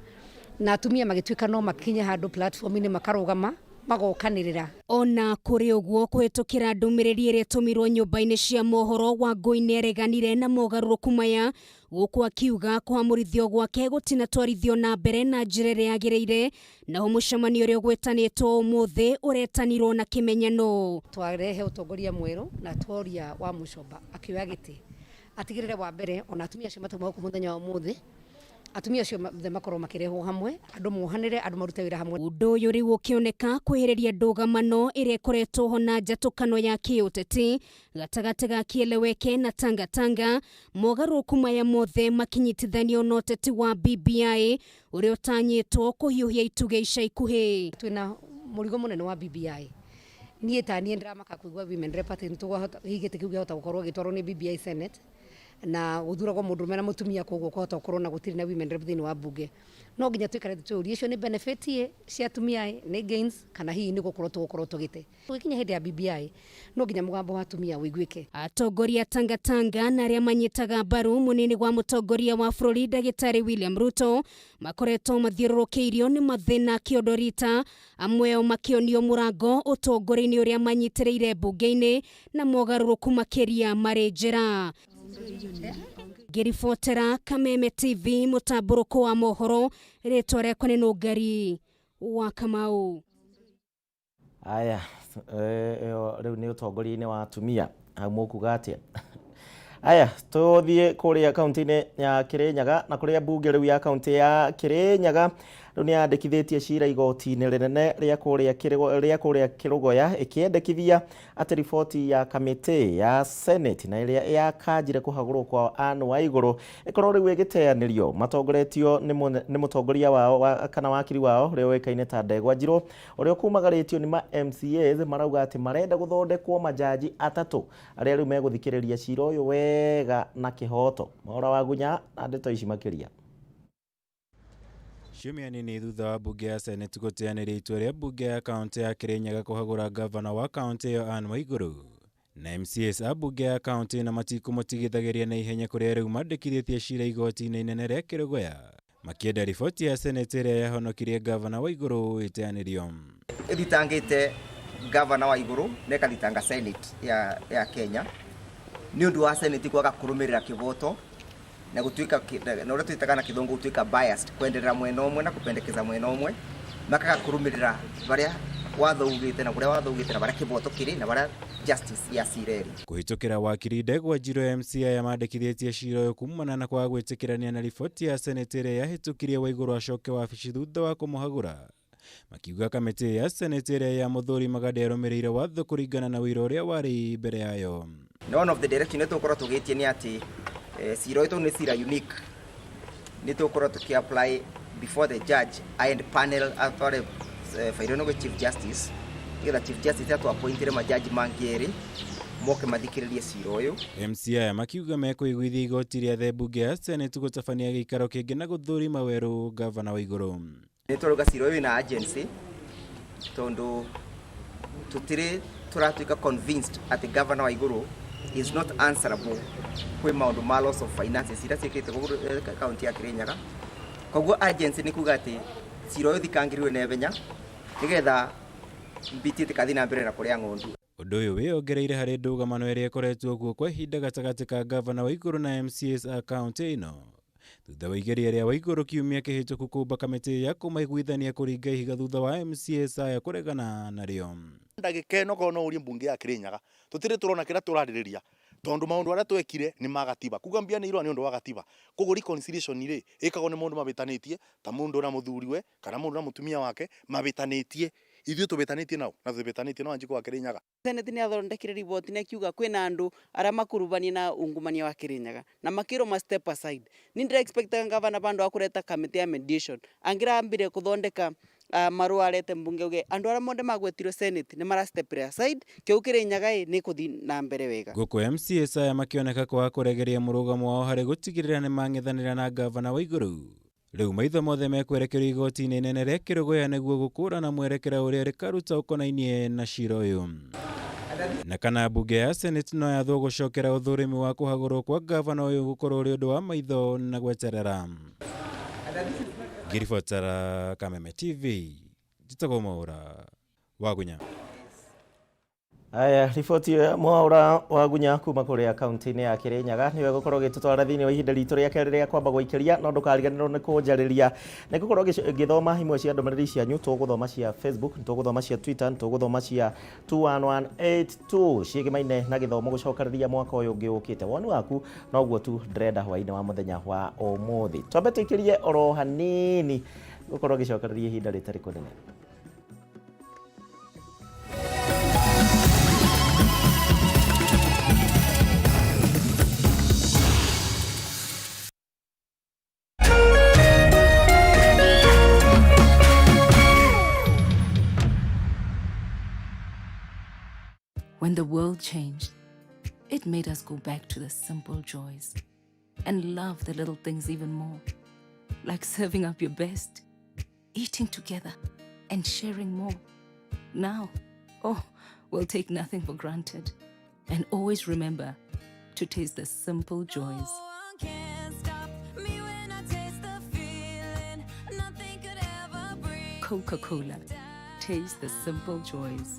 na atumia magĩtuĩka no makinye handũ platform-inĩ makarũgama magokanĩrĩra. Ona kũrĩ ũguo kũhĩtũkĩra ndũmĩrĩri ĩrĩa ĩtũmirwo nyũmba-inĩ cia mohoro, Wangui nĩ areganire na mogarũrũku maya gũkũ akiuga kũhamũrithio gwake gũtinatwarithio na mbere na njĩra ĩrĩa yagĩrĩire, naho mũcemanio ũrĩa ũgwetanĩtwo ũmũthĩ ũretanirwo na kĩmenyano. Twarehe ũtongoria mwerũ na tworia wa Mucomba akĩoya gĩtĩ atigĩrĩre wa mbere ona atumia acio matauma gũkũ mũthenya wa ũmũthĩ atumia acio makorwo makĩrehwo hamwe, andũ mohanĩre, andũ marute wĩra hamwe. Ũndũ ũyũ rĩu ũkĩoneka kwĩhĩrĩria ndũgamano ĩrĩa ĩkoretwo ho na njatũkano ya kĩũteti gatagatĩ ga kĩeleweke na Tanga, mogarũrũku maya mothe makinyitithanio na ũteti wa BBI ũrĩa ũtanyĩtwo kũhiũhia ituge ica ikuhĩ. Twĩna mũrigo mũnene wa BBI. Niĩ ta niĩ ndiramaka kũigua women rep atĩ nĩtũkũhota gĩtĩ kĩu gĩahota gũkorwo gĩtwarwo nĩ BBI Senate na gũthuragwo mũndũrũme na mũtumia, koguo kũhota gũkorwo na gũtirĩ na women rep thĩinĩ wa bunge. No nginya twĩkare tũtũũrie icio nĩ benefit cia atumia, nĩ gains kana hihi nĩ gũkorwo tũgĩkinya hĩndĩ ya BBI no nginya mũgambo wa atumia wĩiguĩke. Atongoria Tanga na arĩa manyitaga mbaru mũnini wa mũtongoria wa bũrũri Ndagĩtarĩ William Ruto makoretwo mathiũrũrũkĩirio nĩ mathĩna kĩondorita, amwe ao makĩonio mũrango ũtongoria-inĩ ũrĩa manyitĩrĩire bunge-inĩ na mogarũrũku makĩria marĩ njĩra. Ngĩribotera Kameme TV mũtambũrũko wa mohoro, rĩtwa rĩakwa nĩ Nũngari wa Kamau. Aya, rĩu nĩ ũtongoria-inĩ wa atumia, hau mũkuga atĩa? Aya, tũthiĩ kũrĩa kaunti-inĩ ya Kirinyaga na kũrĩa mbunge rĩu ya kaunti ya Kirinyaga rĩu nĩ yandĩkithĩtie cira igoti-inĩ rĩnene rĩa kũrĩa Kĩrũgoya ĩkĩendekithia atĩ riboti ya kamĩtĩ ya Senate na ĩrĩa yakanjire kũhagũrwo kwa Anne Waigũrũ ĩkorwo rĩu ĩgĩteanĩrio matongoretio nĩ mũtongoria wao kana wakiri wao ũrĩa ũĩkaine ta Ndegwa Njirũ ũrĩa ũkumagarĩtio nĩ ma MCAs marauga atĩ marenda gũthondekwo majaji atatũ arĩa rĩu megũthikĩrĩria cira ũyũ wega na kĩhoto. Maũra wa Gunya na ndeto ici makĩria. Ciumia nini thutha wa bunge ya Senate gũteanĩria itua rĩa bunge ya kaunti ya Kirinyaga kũhagũra gavana wa kaunti ĩyo Anne Waigũrũ, na MCAs a bunge ya kaunti na matikũmũtigithagĩria na ihenya kũrĩa rĩu mandĩkithĩtie cira igoti-inĩ inene rĩa Kĩrũgoya makĩenda riboti ya Senate ĩrĩa yahonokirie gavana Waigũrũ ĩteanĩrio. Ĩthitangĩte gavana Waigũrũ na ĩkathitanga Senate ya Kenya nĩ ũndũ wa Senate kwaga kũrũmĩrĩra kĩvoto na gutuika na uria twitaga na kithungu gutuika biased kwenderera mwena umwe na kupendekeza mwena umwe makaga kurumirira baria watho ugite na kuria watho ugite na baria kiboto kiri na baria justice ya sireri kuhitukira wakiri Ndegwa Njiro MCA yamandikithĩtie cira ũyũ kumana na kwaga gwĩtĩkĩrania na riboti ya Senate ĩrĩa yahĩtũkirie Waigũrũ acoke wabici thutha wa kũmũhagũra. Makiuga kamĩtĩ ya Senate ĩrĩa yamũthũrimaga ndĩarũmĩrĩire watho kũringana na wĩra ũrĩa warĩ mbere yayo. One of the direction tũkorwo tũgĩtie nĩ atĩ cira ũyũ nĩ cira unique nĩ tũkorwo tũkĩ-apply before the judge and panel atware fairano gwe Chief Justice nĩgetha Chief Justice atuappointire majaji mangĩ moke mathikĩrĩrie cira ũyũ. MCA makiuga mekũiguithia igoti rĩa the mbunge ya Senate gũtabania gĩikaro kĩngĩ na gũthũrima werũ gavana Waigũrũ. Nĩ tũrauga cira ũyũ na agency tondũ tũtirĩ tũratuĩka convinced atĩ gavana Waigũrũ is not answerable kwĩ maũndũ ma loss of finances iria ciĩkĩte kaunti ya Kirinyaga. Koguo agency nĩ kuga atĩ cira ũyũ thikangĩrĩrwo na ihenya nĩgetha mbiti ĩtĩkathi na mbere na kũrĩa ng'ondu. Ũndũ ũyũ wĩongereire harĩ ndũgamano ĩrĩa ĩkoretwo kuo kwa ihinda gatagatĩ ka gavana Waigũrũ na MCAs a kaunti ĩno thutha wa igeria rĩa Waigũrũ kiumia kĩhĩtũku kũmba kamĩtĩ ya kũmaiguithania kũringa ihiga thutha wa MCAs aya kũregana narĩo. Ndagĩka ĩno korwo no ũrie mbunge ya Kirinyaga tũtirĩ tũrona kĩrĩa tũrarĩrĩria tondu maundu aria twekire ni magatiba kuga mbia ni irwa ni undu wa gatiba koguo reconciliation ri ikagwo ni mundu mabitanitie ta mundu na muthuriwe kana mundu na mutumia wake mabitanitie ithuĩ tũbĩtanĩtie nao na tũbĩtanĩtie no Wanjikũ wa Kirinyaga. Senate nĩ athondekire riboti na akiuga kwĩna andũ arĩa makurubania na ungumania wa Kirinyaga na makĩrwo ma step aside. Ni ndĩra expectaga gavana bandu akureta committee ya mediation angĩrambire kuthondeka marũa arete mbunge uge andũ arĩa mothe magwetirwo Senate nĩ mara step aside kĩu Kirinyaga nĩ kuthi na mbere wega. Gũkũ MCAs aya makĩoneka kwaga kũregeria mũrũgamo wao harĩ gũtigĩrĩra nĩ mang'ethanĩra na gavana Waigũrũ. Rĩu maitho mothe mekwerekerio igoti-inĩ inene rĩa Kĩrũgũya nĩguo gũkũrana mwerekera ũrĩa rĩkaruta ũkonainie na cira ũyũ. Na kana mbunge ya Senate no yathwo gũcokera ũthũrimi wa kũhagũrwo kwa gavana ũyũ gũkorwo ũrĩ ũndũ wa maitho na gweterera. Ngiribotera Kameme TV, njĩtagwo Mwaũra Wagunya. Aya, riboti ya Mwaũra Wagunya kuma kũrĩa kaunti-inĩ ya Kirinyaga niwe gũkorwo gĩtũtwara thĩinĩ wa ihinda ritũ rĩa kerĩ rĩa kwamba gũikĩria no ndũkariganĩrwo nĩ kũnjarĩria nĩ gũkorwo ngĩthoma imwe cia ndũmĩrĩri cianyu tũgũthoma cia Facebook tũgũthoma cia Twitter tũgũthoma cia 21182 ciĩgĩmaine na gĩthomo gũcokereria mwaka ũyũ ũngĩ ũkĩte woni waku noguo tu ndĩrenda hwaĩ-inĩ wa mũthenya wa ũmũthĩ twambe tũikĩrie oro hanini gũkorwo gĩcokereria ihinda rĩtarĩ kũnene. When the world changed, it made us go back to the simple joys and love the little things even more, like serving up your best, eating together, and sharing more. Now, we'll take nothing for granted and always remember to taste the simple joys. Coca-Cola, taste the simple joys.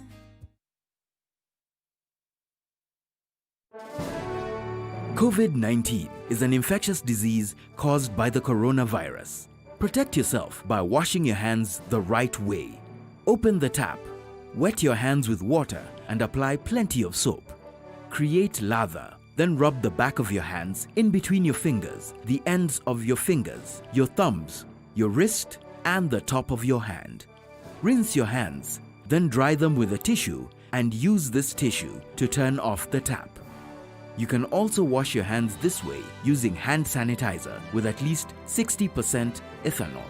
COVID-19 is an infectious disease caused by the coronavirus. Protect yourself by washing your hands the right way. Open the tap, wet your hands with water and apply plenty of soap. Create lather, then rub the back of your hands in between your fingers, the ends of your fingers, your thumbs, your wrist and the top of your hand. Rinse your hands, then dry them with a tissue and use this tissue to turn off the tap. You can also wash your hands this way using hand sanitizer with at least 60% ethanol.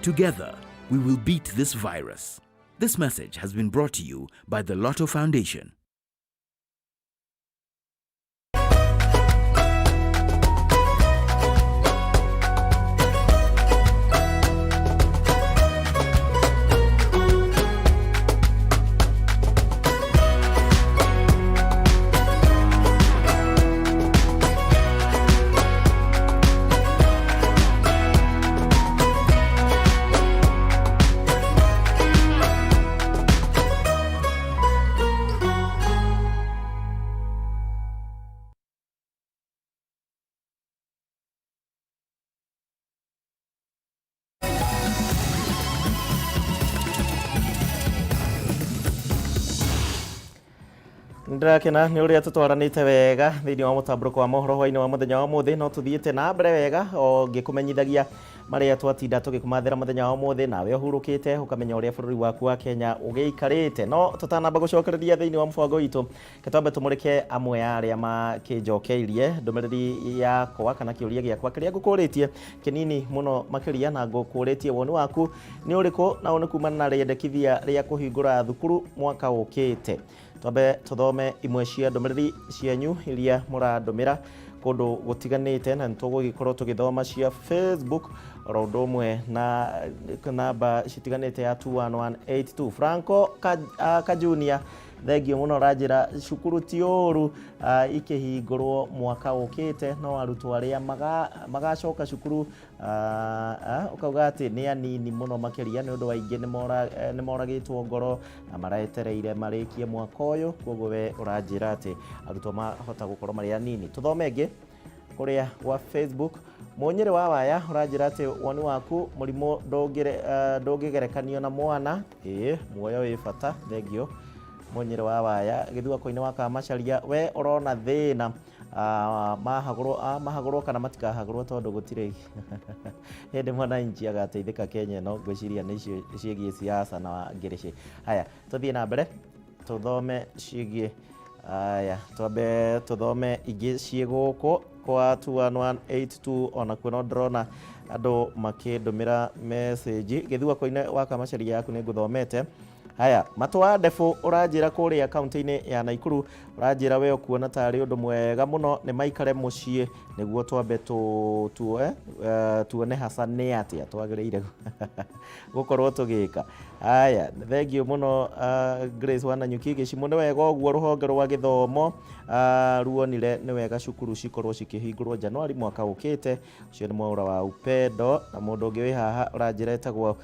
Together, we will beat this virus. This message has been brought to you by the Lotto Foundation. Ndakena ni uria tutwaranite wega thiini wa mutambuko wa mohoro hwaini wa muthenya wa muthi no tuthiite na mbere wega o ngikumenyithagia maria twatinda tugikumathira muthenya wa muthi nawe uhurukite ukamenya uria bururi waku wa Kenya ugiikarite no tutanamba gucokereria thiini wa mbango witu ketwambe tumurike amwe ya aria makijokeirie ndumiriri yakwa kana kiuria giakwa kiria ngukuritie kinini muno makiria na ngukuritie woni waku ni uriku na one kumana na riendekithia ria kuhingura thukuru mwaka ukite twabe tuthome imwe cia ndumiriri cianyu iria murandomira kundu gutiganite na nitugugikorwo tugithoma cia Facebook oro umwe na namba citiganite ya 21182 Franco Kajunia thengio muno ranjira cukuru tiuru ikihingurwo mwaka ukite no arutwo aria magacoka cukuru ukauga ati ni anini muno makiria ni undu waingi ni moragitwo ngoro na maraetereire marikie mwaka uyu koguo we uranjira ati arutwo mahota gukorwo mari anini tuthome ngi kuria wa Facebook Munyire wa waya uranjira ati woni waku murimo ndungigerekanio na mwana muoyo wi bata thengio Munyire wa waya githua koine wa Kamacharia we urona thina mahagurwo kana matikahagurwo tondu gutire hende mwana inchi agateithika Kenya no gwiciria ni ciigie siasa na ngirici haya tuthie na mbere tuthome ciigie haya twabe tuthome ingi ciiguko kwa 21182 ona kuno drona andu makindumira message githua koine wa Kamacharia yaku ni nguthomete haya matwa ndefu uranjira kuria akaunti-ini ya Naikuru uranjira we kuona tari undu mwega muno ni maikare mucie niguo twambe tuone hasani atia twagireire gukorwo tugika haya thengio muno Grace Wananyuki gicimune wega uguo ruhonge rwa githomo ruonire ni wega cukuru cikorwo cikihingurwo Januari mwaka ukite ucio ni mwaura wa upendo na mundu ungi wi haha uranjira etagwo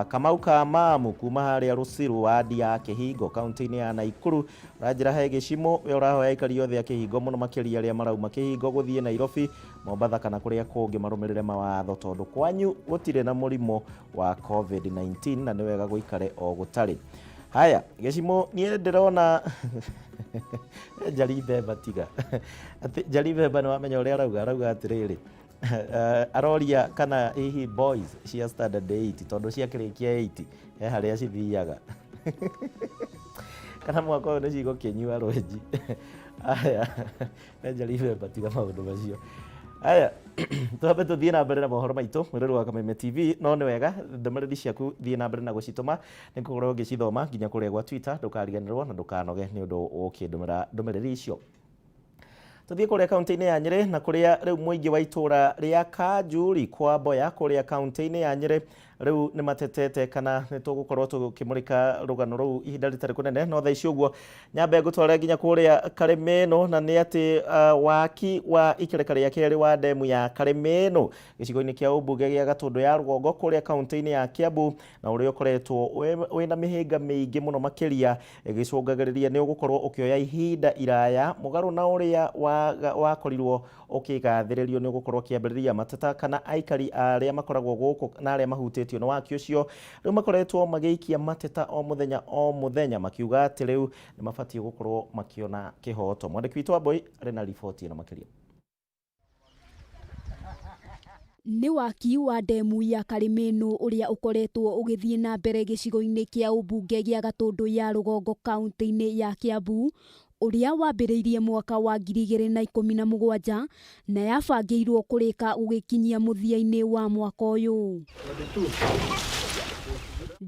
Kamau Kamamu kuma haria Rusiru wadi ya Kihingo kaunti-ini ya Naikuru uranjira he gicimo we urahoya ikari othe ya Kihingo muno makiria aria marauma Kihingo guthie Nairobi Mombatha kana kuria kungi marumirire mawatho tondu kwanyu gutire na murimo wa COVID-19 na ni wega guikare o gutari haya gicimo nie ndirona Jaribe batiga Jaribe bana wamenya uria arauga atiriri aroria kana hihi boys cia standard 8 tondu cia kirikia 8 haria cithiaga kana mwaka uyu nicigo kinyua rwenji haya Jaribe batiga maundu macio haya twabe tuthie na mbere na mohoro maitu mururu wa Kameme TV no ni wega ndumiriri ciaku thie na mbere na gucituma nikukorwo ngicithoma nginya kuria gwa Twitter ndukariganirwo na ndukanoge ni undu ukindumira ndumiriri icio tuthie kuria kaunti-ini ya Nyeri na kuria riu muingi wa itura ria Kanjuri kwa Boya kuria kaunti-ini ya Nyeri riu ni matetete kana ni tugukorwo tukimurika rugano ruu ihinda ritari kunene no tha icio guo nyambe gutwara nginya kuria Karimeno na ni ati waki wa ikereka ria keri wa demu ya Karimeno gicigo-ini kia ubunge gia Gatundu ya Rugongo kuria kaunti-ini ya Kiambu na uria ukoretwo wina mihinga mingi muno makiria gicungagiriria ni ugukorwo ukioya ihinda iraya mugaru na uria wakorirwo ukigathiririo ni ugukorwo kiambiriria matata kana aikari aria makoragwo guku na aria mahutitio no waki ucio riu makoretwo magiikia mateta o muthenya makiuga ati riu ni mabatie gukorwo makiona kihoto mwandiki witu wa Boy rena ripoti na makiria ni waki wa demu ya Karimeno uria ukoretwo ugithie na mbere gicigo-ini kia ubunge gia Gatundu ya Rugongo kaunti-ini ya Kiambu uria wambiriirie mwaka wa 2017 na yabangirwo kurika ugikinyia muthia-ini wa mwaka uyu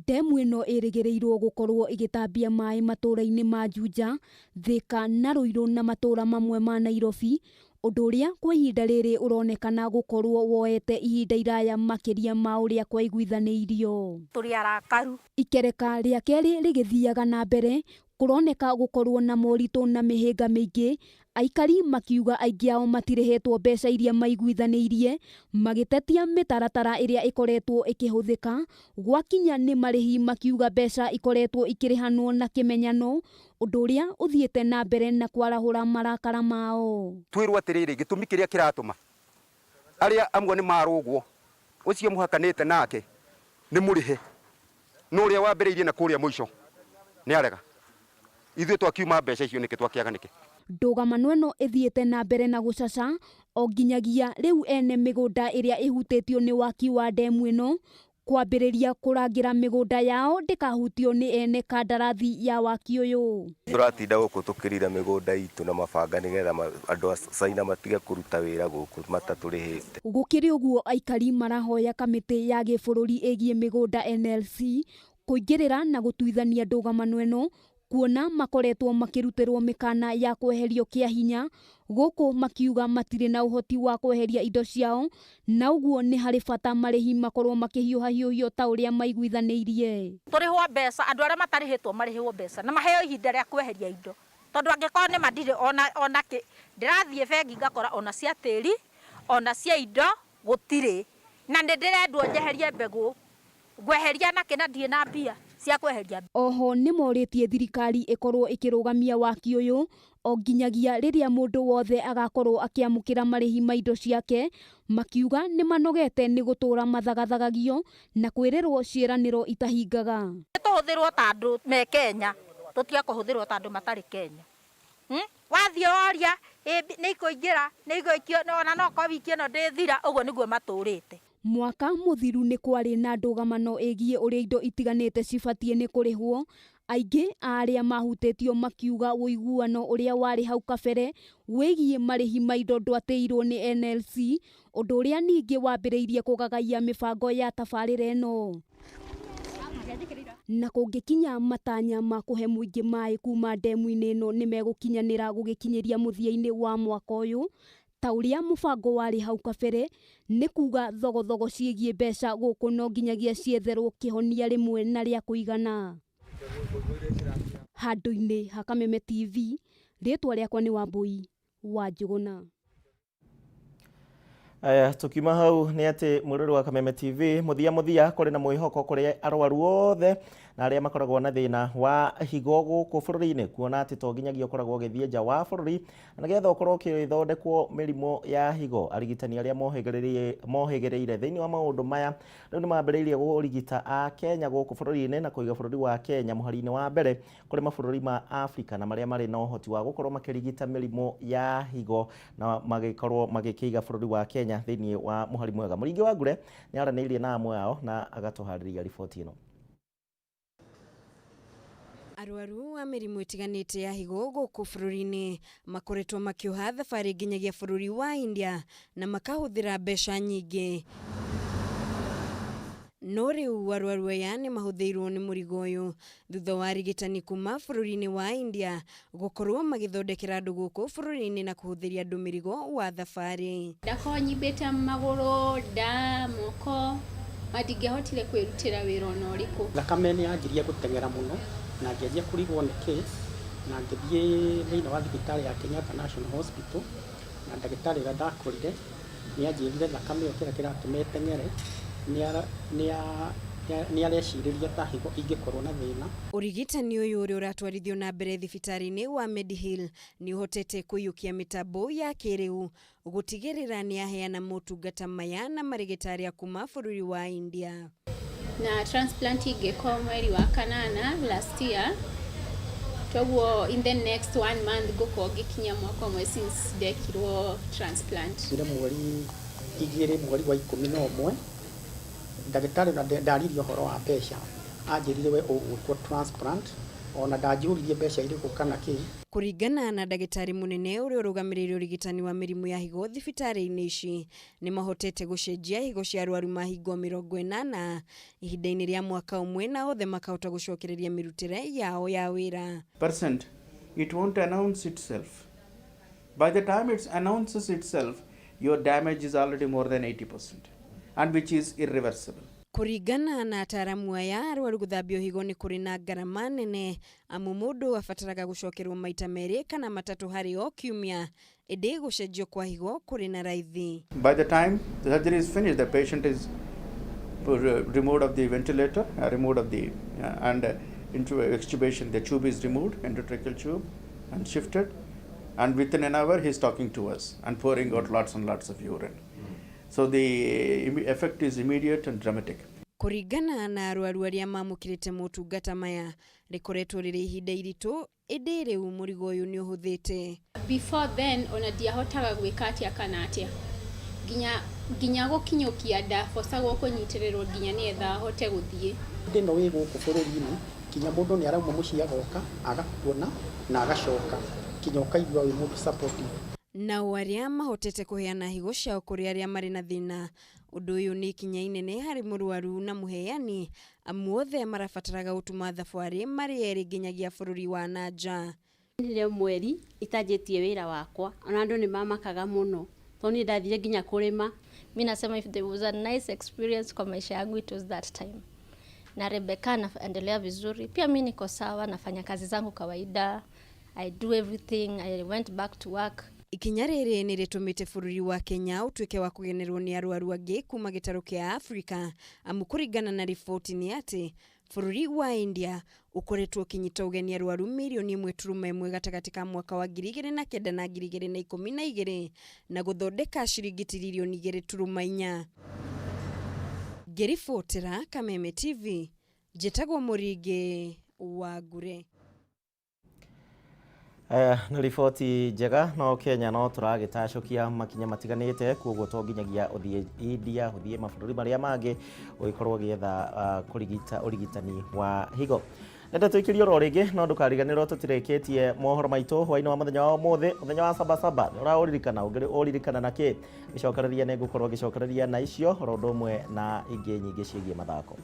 demu ino irigireirwo gukorwo igitambia mai matura-ini ma Juja Thika na Ruiru na matura mamwe ma Nairobi undu uria kwa ihinda riri uronekana gukorwo woete ihinda iraya makiria ma uria kwa iguithaniirio turi arakaru ikereka ria keri rigithiaga na mbere kuroneka gukorwo na morito na mihinga mingi aikari makiuga aingi ao matirehetwo mbeca iria maiguithaniirie magitetia mitaratara iria ikoretwo ikihuthika gwakinya ni marihi makiuga mbeca ikoretwo ikirihanwo na kimenyano undu uria uthiete na mbere na kwarahura marakara mao twirwo atiriri gitumi kiria kiratuma aria amwe ni marugwo ucio muhakanite nake ni murihe no uria wambiriirie na kuria muico ni arega ithuĩ twakiuma mbeca icio nĩkĩ twakĩaga nĩkĩ. Ndũgamano ĩno ĩthiĩte na mbere na gũcaca o nginyagia rĩu ene mĩgũnda ĩrĩa ĩhutĩtio nĩ waki wa ndemu ĩno kwambĩrĩria kũrangĩra mĩgũnda yao ndĩkahutio nĩ ene kandarathi ya waki ũyũ. Tũratinda gũkũ tũkĩrira mĩgũnda itũ na mabanga nĩgetha andũ a Caina matige kũruta wĩra gũkũ matatũrĩhĩte. Gũkĩrĩ ũguo aikari marahoya kamĩtĩ ya gĩbũrũri ĩgiĩ mĩgũnda NLC kũingĩrĩra na gũtuithania ndũgamano ĩno kuona makoretwo makĩrutĩrwo mĩkana ya kweherio kĩa hinya gũkũ makiuga matirĩ na ũhoti wa kweheria indo ciao na ũguo nĩ harĩ bata marĩhi makorwo makĩhiũha ta ũrĩa maiguithanĩirie. Tũrĩhwo mbeca andũ arĩa matarĩhĩtwo marĩhwo mbeca na maheo ihinda rĩa kweheria indo tondũ angĩkorwo nĩ madirĩ ona kĩ ndĩrathiĩ bengi ngakora ona cia tĩri ona cia indo gũtirĩ na nĩ ndĩrendwo njeherie mbegũ ngweheria na kĩna ndirĩ na mbia cia kweheria. Oho nĩ morĩtie thirikari ĩkorwo ĩkĩrũgamia waki ũyũ o nginyagia rĩrĩa mũndũ wothe agakorwo akĩamũkĩra marĩhi ma indo ciake, makiuga nĩ manogete nĩ gũtũra mathagathagagio na kwĩrĩrwo ciĩranĩro itahingaga. Tũhũthĩrwo ta andũ me Kenya tũtige kũhũthĩrwo ta andũ matarĩ Kenya. Wathiĩ oria nĩ ikũingĩra nĩ igũikio ona no kwa wiki ĩno ndĩthira ũguo nĩguo matũrĩte. Mwaka mũthiru nĩ kwarĩ na ndũgamano ĩgiĩ ũrĩa indo itiganĩte cibatiĩ nĩ kũrĩhwo. Aingĩ arĩa mahutĩtio makiuga ũiguano ũrĩa warĩ hau kabere wĩgiĩ marĩhi ma indo ndwatĩirwo nĩ NLC, ũndũ ũrĩa ningĩ wambĩrĩirie kũgagaia mĩbango ya tabarĩra ĩno. Na kũngĩkinya matanya ma kũhe mũingĩ maĩ kuma ndemu-inĩ ĩno nĩ megũkinyanĩra gũgĩkinyĩria mũthia-inĩ wa mwaka ũyũ, ta ũrĩa mũbango warĩ hau kabere, nĩ kuga thogothogo ciĩgiĩ mbeca gũkũ no nginyagia cietherwo kĩhonia rĩmwe na rĩa kũigana. Handũ-inĩ ha Kameme TV, rĩtwa rĩakwa nĩ Wambui wa Njũgũna. Aya tukiuma hau nĩ atĩ mũrũri wa Kameme TV mũthia kũrĩ na mwĩhoko kũrĩ arwaru othe na arĩa makoragwo na thĩna wa higo gũkũ bũrũri-inĩ, kuona atĩ to nginyagia ũkoragwo ũgĩthiĩ nja wa bũrũri na nĩgetha ũkorwo ũkĩthondekwo mĩrimũ ya higo. Arigitani arĩa mohĩgĩrĩire thĩinĩ wa maũndũ maya rĩu nĩ mambĩrĩirie kũrigita Akenya gũkũ bũrũri-inĩ na kũiga bũrũri wa Kenya mũhari-inĩ wa mbere kũrĩ mabũrũri ma Afrika na marĩa marĩ na ũhoti wa gũkorwo makĩrigita mĩrimũ ya higo na magĩkorwo magĩkĩiga bũrũri wa Kenya thĩinĩ wa mũhari mwega. Mũringi wa Ngure nĩ aranĩirie na amwe ao na agatũharĩria riboti ĩno. Arwaru a mĩrimũ ĩtiganĩte ya higo gũkũ bũrũri-inĩ makoretwo makĩoha thabarĩ nginyagia bũrũri wa India na makahũthĩra mbeca nyingĩ. No rĩu arwaru aya nĩ mahũthĩirwo nĩ mũrigo ũyũ thutha wa arigitani kuma bũrũri-inĩ wa India gũkorwo magĩthondekera andũ gũkũ bũrũri-inĩ na kũhũthĩria andũ mĩrigo wa thabarĩ. Ndakorwo nyibĩte magũrũ, nda, moko, matingĩahotire kwĩrutĩra wĩra ona ũrĩkũ. Thakame nĩ yanjirie gũteng'era mũno na ngĩanjia kũrigwo nĩ kĩ na ngĩthiĩ thĩinĩ wa thibitarĩ ya Kenyatta National Hospital na ndagĩtarĩ ũrĩa ndakorire nĩ anjĩrire thakame ĩyo kĩrĩa kĩratũma ĩteng'ere nĩ arecirĩria ta higo ingĩkorwo na thĩna. Ũrigitani ũyũ ũrĩa ũratwarithio na mbere thibitarĩ-inĩ wa Medihill nĩ ũhotete kũiyũkia mĩtambo ya kĩrĩu gũtigĩrĩra nĩ aheana motungata maya na marigitari kuma bũrũri wa India. Na transplant ingĩko mweri wa kanana last year, toguo in the next 1 month ngũkorwo ngĩkinya mwaka ũmwe since ndekirwo transplant. Nĩ mweri 2 mweri wa 11 ndagĩtarĩ na ndaririe ũhoro wa mbeca anjĩrire we ũgwĩkwo transplant ona ndanjũririe mbeca irĩkũ kana kĩ. Kũringana na ndagĩtarĩ mũnene ũrĩa ũrũgamĩrĩire ũrigitani wa mĩrimũ ya higo thibitarĩ-inĩ ici nĩ mahotete gũcenjia higo cia arwaru ma higo 80 ihinda-inĩ rĩa mwaka ũmwe na othe makahota gũcokereria mĩrutĩre yao ya wĩra. It won't announce itself. By the time it announces itself, your damage is already more than 80% and which is irreversible. Kũringana na ataramu aya arwaru gũthambio higo nĩ kũrĩ na ngarama nene amu mũndũ abataraga gũcokerwo maita merĩ kana matatũ harĩ o kiumia, ĩndĩ gũcenjio kwa higo kũrĩ na raithi. By the time the surgery is finished, the patient is removed of the ventilator, removed of the and into extubation. The tube is removed, endotracheal tube, and shifted, and within an hour he is talking to us and pouring out lots and lots of urine. So the effect is immediate and dramatic. Kuringana na arwaru aria mamukirite motungata maya rikoretwo riri ihinda iritu indi riu murigo uyu ni uhuthite. Before then ona diahotaga gwika atia kana atia ginya gukinyukia nda fosagwo kunyitiriro ginya nietha hote guthie ndino wi guku bururi-ini kinya mundu ni arauma mucii agoka agakuona na agacoka kinya ukaigua wi mundu supportive. Na aria mahotete kuheana higo ciao kuri aria mari na thina undu uyu ni kinya inene hari murwaru na muheani amuothe marabataraga utuma thabarĩ mari eri nginyagia bururi wa nanja. Nire mweri itajitie wira wakwa ona andu ni mamakaga muno toni ndathire nginya kurima. Mimi nasema if there was a nice experience kwa maisha yangu it was that time. Na Rebecca anaendelea vizuri. Pia mimi niko sawa, nafanya kazi zangu kawaida. I do everything. I went back to work. Ikinya riri ni ritumite bururi wa Kenya utuike wa kugenerwo ni arwaru angi kuma gitaro kia Afrika amukuringana na riboti ni ati bururi wa India ukoretwo kinyita ugeni arwaru milioni 1.1 gatagati ka mwaka wa 2009 na 2012 na guthondeka ciringi tirilioni 2.4. Gerifotera Kameme TV jetagwo Muringi wa Ngure. Na riboti njega no Kenya no turagitacokia makinya matiganite koguo to nginyagia uthie India uthie mabũrũri maria mangi ugikorwo gietha kurigita urigitani wa higo. Nenda tuikirio ro ringi no ndukariganirwo tutireketie mohoro maitu hwaini wa muthenya wa mothe muthenya wa saba uraũririkana uririkana na ki gicokereria ne gukorwo gicokereria na icio ro ndomwe na ingi nyingi ciĩgie mathako.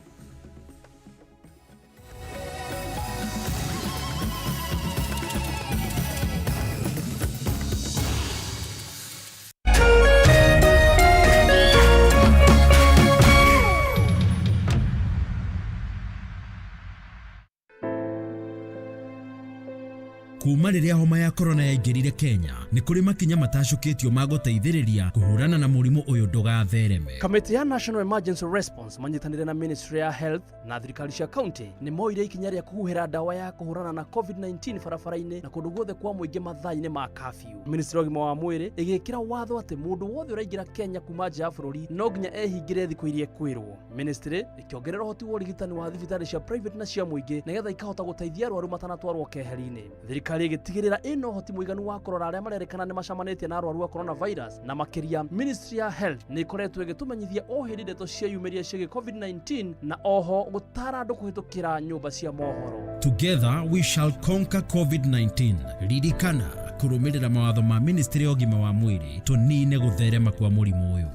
Kuma riria homa ya corona yaingirire Kenya ni kuri makinya matacukitio ma guteithiriria kuhurana na murimu uyu ndugathereme. Kamiti ya National Emergency Response manyitanire na Ministry ya Health na thirikari cia county ni moire ikinya ria kuhuhira dawa ya kuhurana na COVID-19 barabara-ini na kundu guothe kwa muingi mathaa-ini ma curfew. Ministry ogima wa mwiri igikira watho ati mundu wothe uraingira Kenya kuma nja ya bururi no nginya ehingire thiku iria kwirwo. Ministry ikiongerera hoti wa urigitani wa thibitari cia private na cia muingi nigetha ikahota guteithia arwaru matanatwarwo keheri-ini. Thirikari igitigirira ino hoti muiganu wa korora aria marerikana ni macamanitie na arwaru wa coronavirus na makiria. Ministry ya Health ni ikoretwo igitumenyithia o hindi ndeto cia yumiria cia COVID-19 na oho gutara andu kuhitukira nyumba cia mohoro. Together we shall conquer COVID-19. Ririkana kurumirira mawatho ma Ministry ya Ugima wa Mwiri tunine gutherema kwa murimu uyu.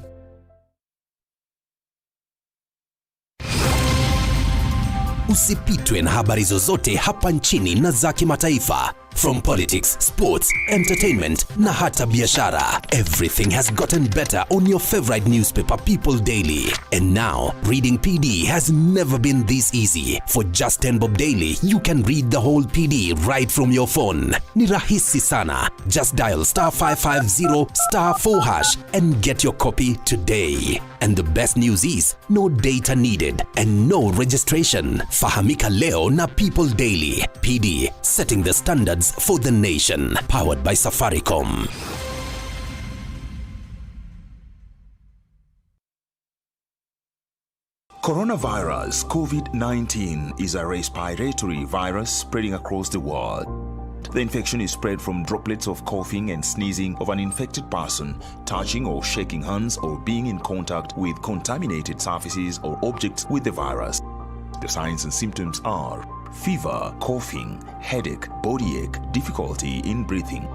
Usipitwe na habari zozote hapa nchini na za kimataifa. From politics, sports, entertainment na hata biashara. Everything has gotten better on your favorite newspaper, People Daily. And now, reading PD has never been this easy. For just 10 bob daily, you can read the whole PD right from your phone. Ni rahisi sana. Just dial *550 *4# and get your copy today. And the best news is, no data needed and no registration. Fahamika leo na People Daily. PD, setting the standards for the nation. Powered by Safaricom. Coronavirus COVID-19 is a respiratory virus spreading across the world. The infection is spread from droplets of coughing and sneezing of an infected person, touching or shaking hands, or being in contact with contaminated surfaces or objects with the virus. The signs and symptoms are fever, coughing, headache, body ache, difficulty in breathing.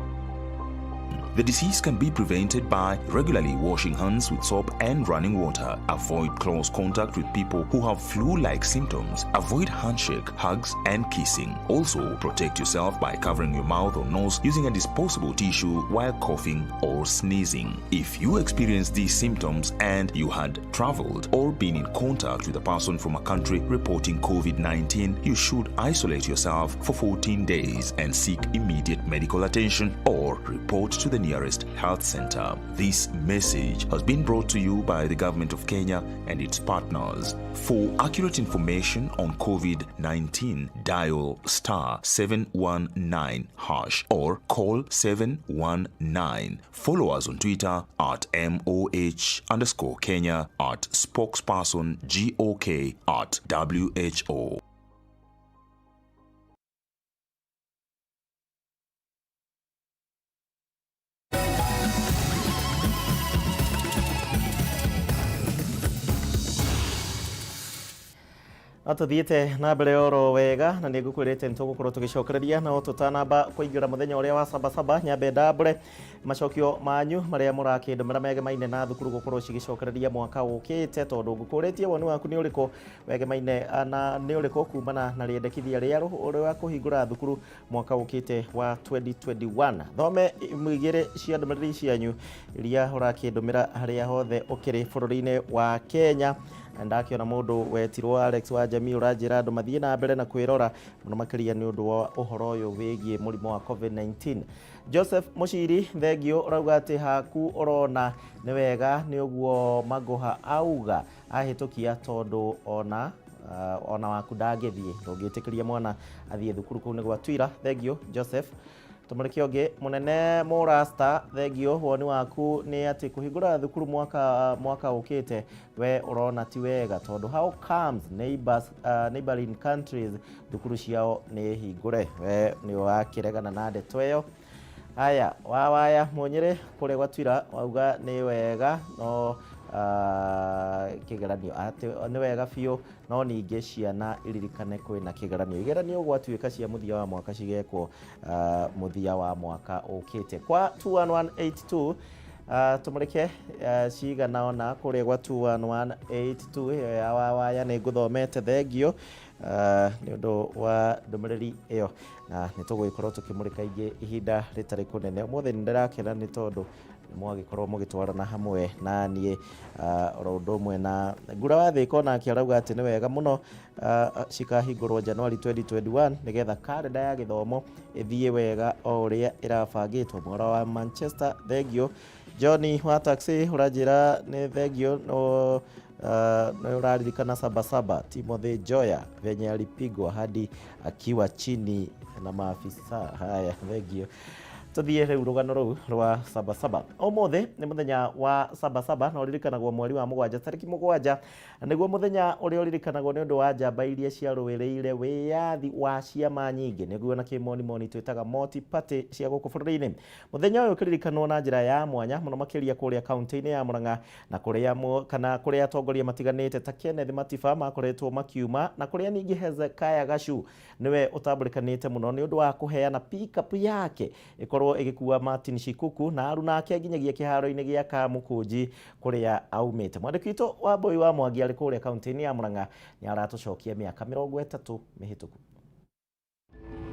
The disease can be prevented by regularly washing hands with soap and running water. Avoid close contact with people who have flu-like symptoms. Avoid handshake, hugs, and kissing. Also, protect yourself by covering your mouth or nose using a disposable tissue while coughing or sneezing. If you experience these symptoms and you had traveled or been in contact with a person from a country reporting COVID-19, you should isolate yourself for 14 days and seek immediate medical attention or report to the nearest health center. This message has been brought to you by the Government of Kenya and its partners. For accurate information on COVID-19, dial *719# or call 719. Follow us on Twitter at MOH_Kenya, at spokesperson GOK, at WHO. Atuthiite na mbere oro wega na nigukwirite ntugukorwo tugicokereria na tutanamba kuingira muthenya uria wa sabasaba nyambe ndambure macokio manyu maria murakindumira megemaine na thukuru gukorwo cigicokereria mwaka ukite tondu ngukuritie woni waku ni uriko wegemaine na ni uriko kumana na riendekithia rieru uria kuhingura thukuru mwaka ukite wa 2021 thome mwigire cia ndumiriri cianyu iria urakindumira haria hothe ukiri bururi-ini wa Kenya. Ndakiona mundu wetirwo Alex wa jamii urajira andu mathie na mbere na kwirora muno makiria ni undu wa uhoro uyu wigie murimo wa COVID-19. Joseph Mushiri thegio urauga ati haku urona ni wega ni uguo Magoha auga ahitukia tondu ona waku ndangithie ndungitikiria mwana athie thukuru kuu ni gwatwira. Thegio Joseph. Tumurike onge munene Murasta thegio woni waku ni ati kuhingura thukuru mwaka ukite we urona ti wega tondu how comes neighboring countries thukuru ciao ni hingure we ni wakiregana na ndeto iyo. Haya wawaya munyire kure gwatwira wauga ni wega no kigeranio ati ni wega biu no ninge ciana iririkane kwina kigeranio gwatuika cia muthia wa mwaka cigekwo muthia wa mwaka ukite kwa 21182 tumurike cigana ona kure gwa 21182 ya waya ni nguthomete thengio ni undu wa ndumiriri iyo na nituguikorwo tukimurika ingi ihinda ritari kunene muthe ndirakena ni tondu mwagikorwo mugitwarana hamwe na nie oro undu umwe na ngura wa thiko na akiarauga ati ni wega muno cikahingurwo January 2021 nigetha kalenda ya githomo ithie wega o uria irabangitwo. Mwara wa Manchester thengio Johnny wa taxi urajira ni thengio no uraririkana sabasaba Timothy Joya venye alipigwa hadi akiwa chini na maafisa. Haya thengio tuthie riu rugano ruu rwa sabasaba omothe ni muthenya wa sabasaba na uririkanagwo mweri wa 7 tariki 7 niguo muthenya uria uririkanagwo ni undu wa njamba iria cia ruwireire wiyathi wa ciama nyingi niguo na kimoni twitaga multi party cia guku bururi-ini. Muthenya uyu ukiririkanwo na njira ya mwanya muno makiria kuria kaunti-ini ya Murang'a na kuria atongoria matiganite ta Kenneth Matiba makoretwo makiuma na kuria ningi Hezekiah Gashu niwe utambulikanite muno ni undu wa kuheana pick-up yake ikorwo igikuwa Martin Shikuku na aruna ake nginyagia kiharo-ini gia Kamukunji kuria aumite. Mwandiki witũ wa Boy wa Mwangi ari kuria kaunti-ini ya Murang'a ni aratucokia miaka 30 mihituku.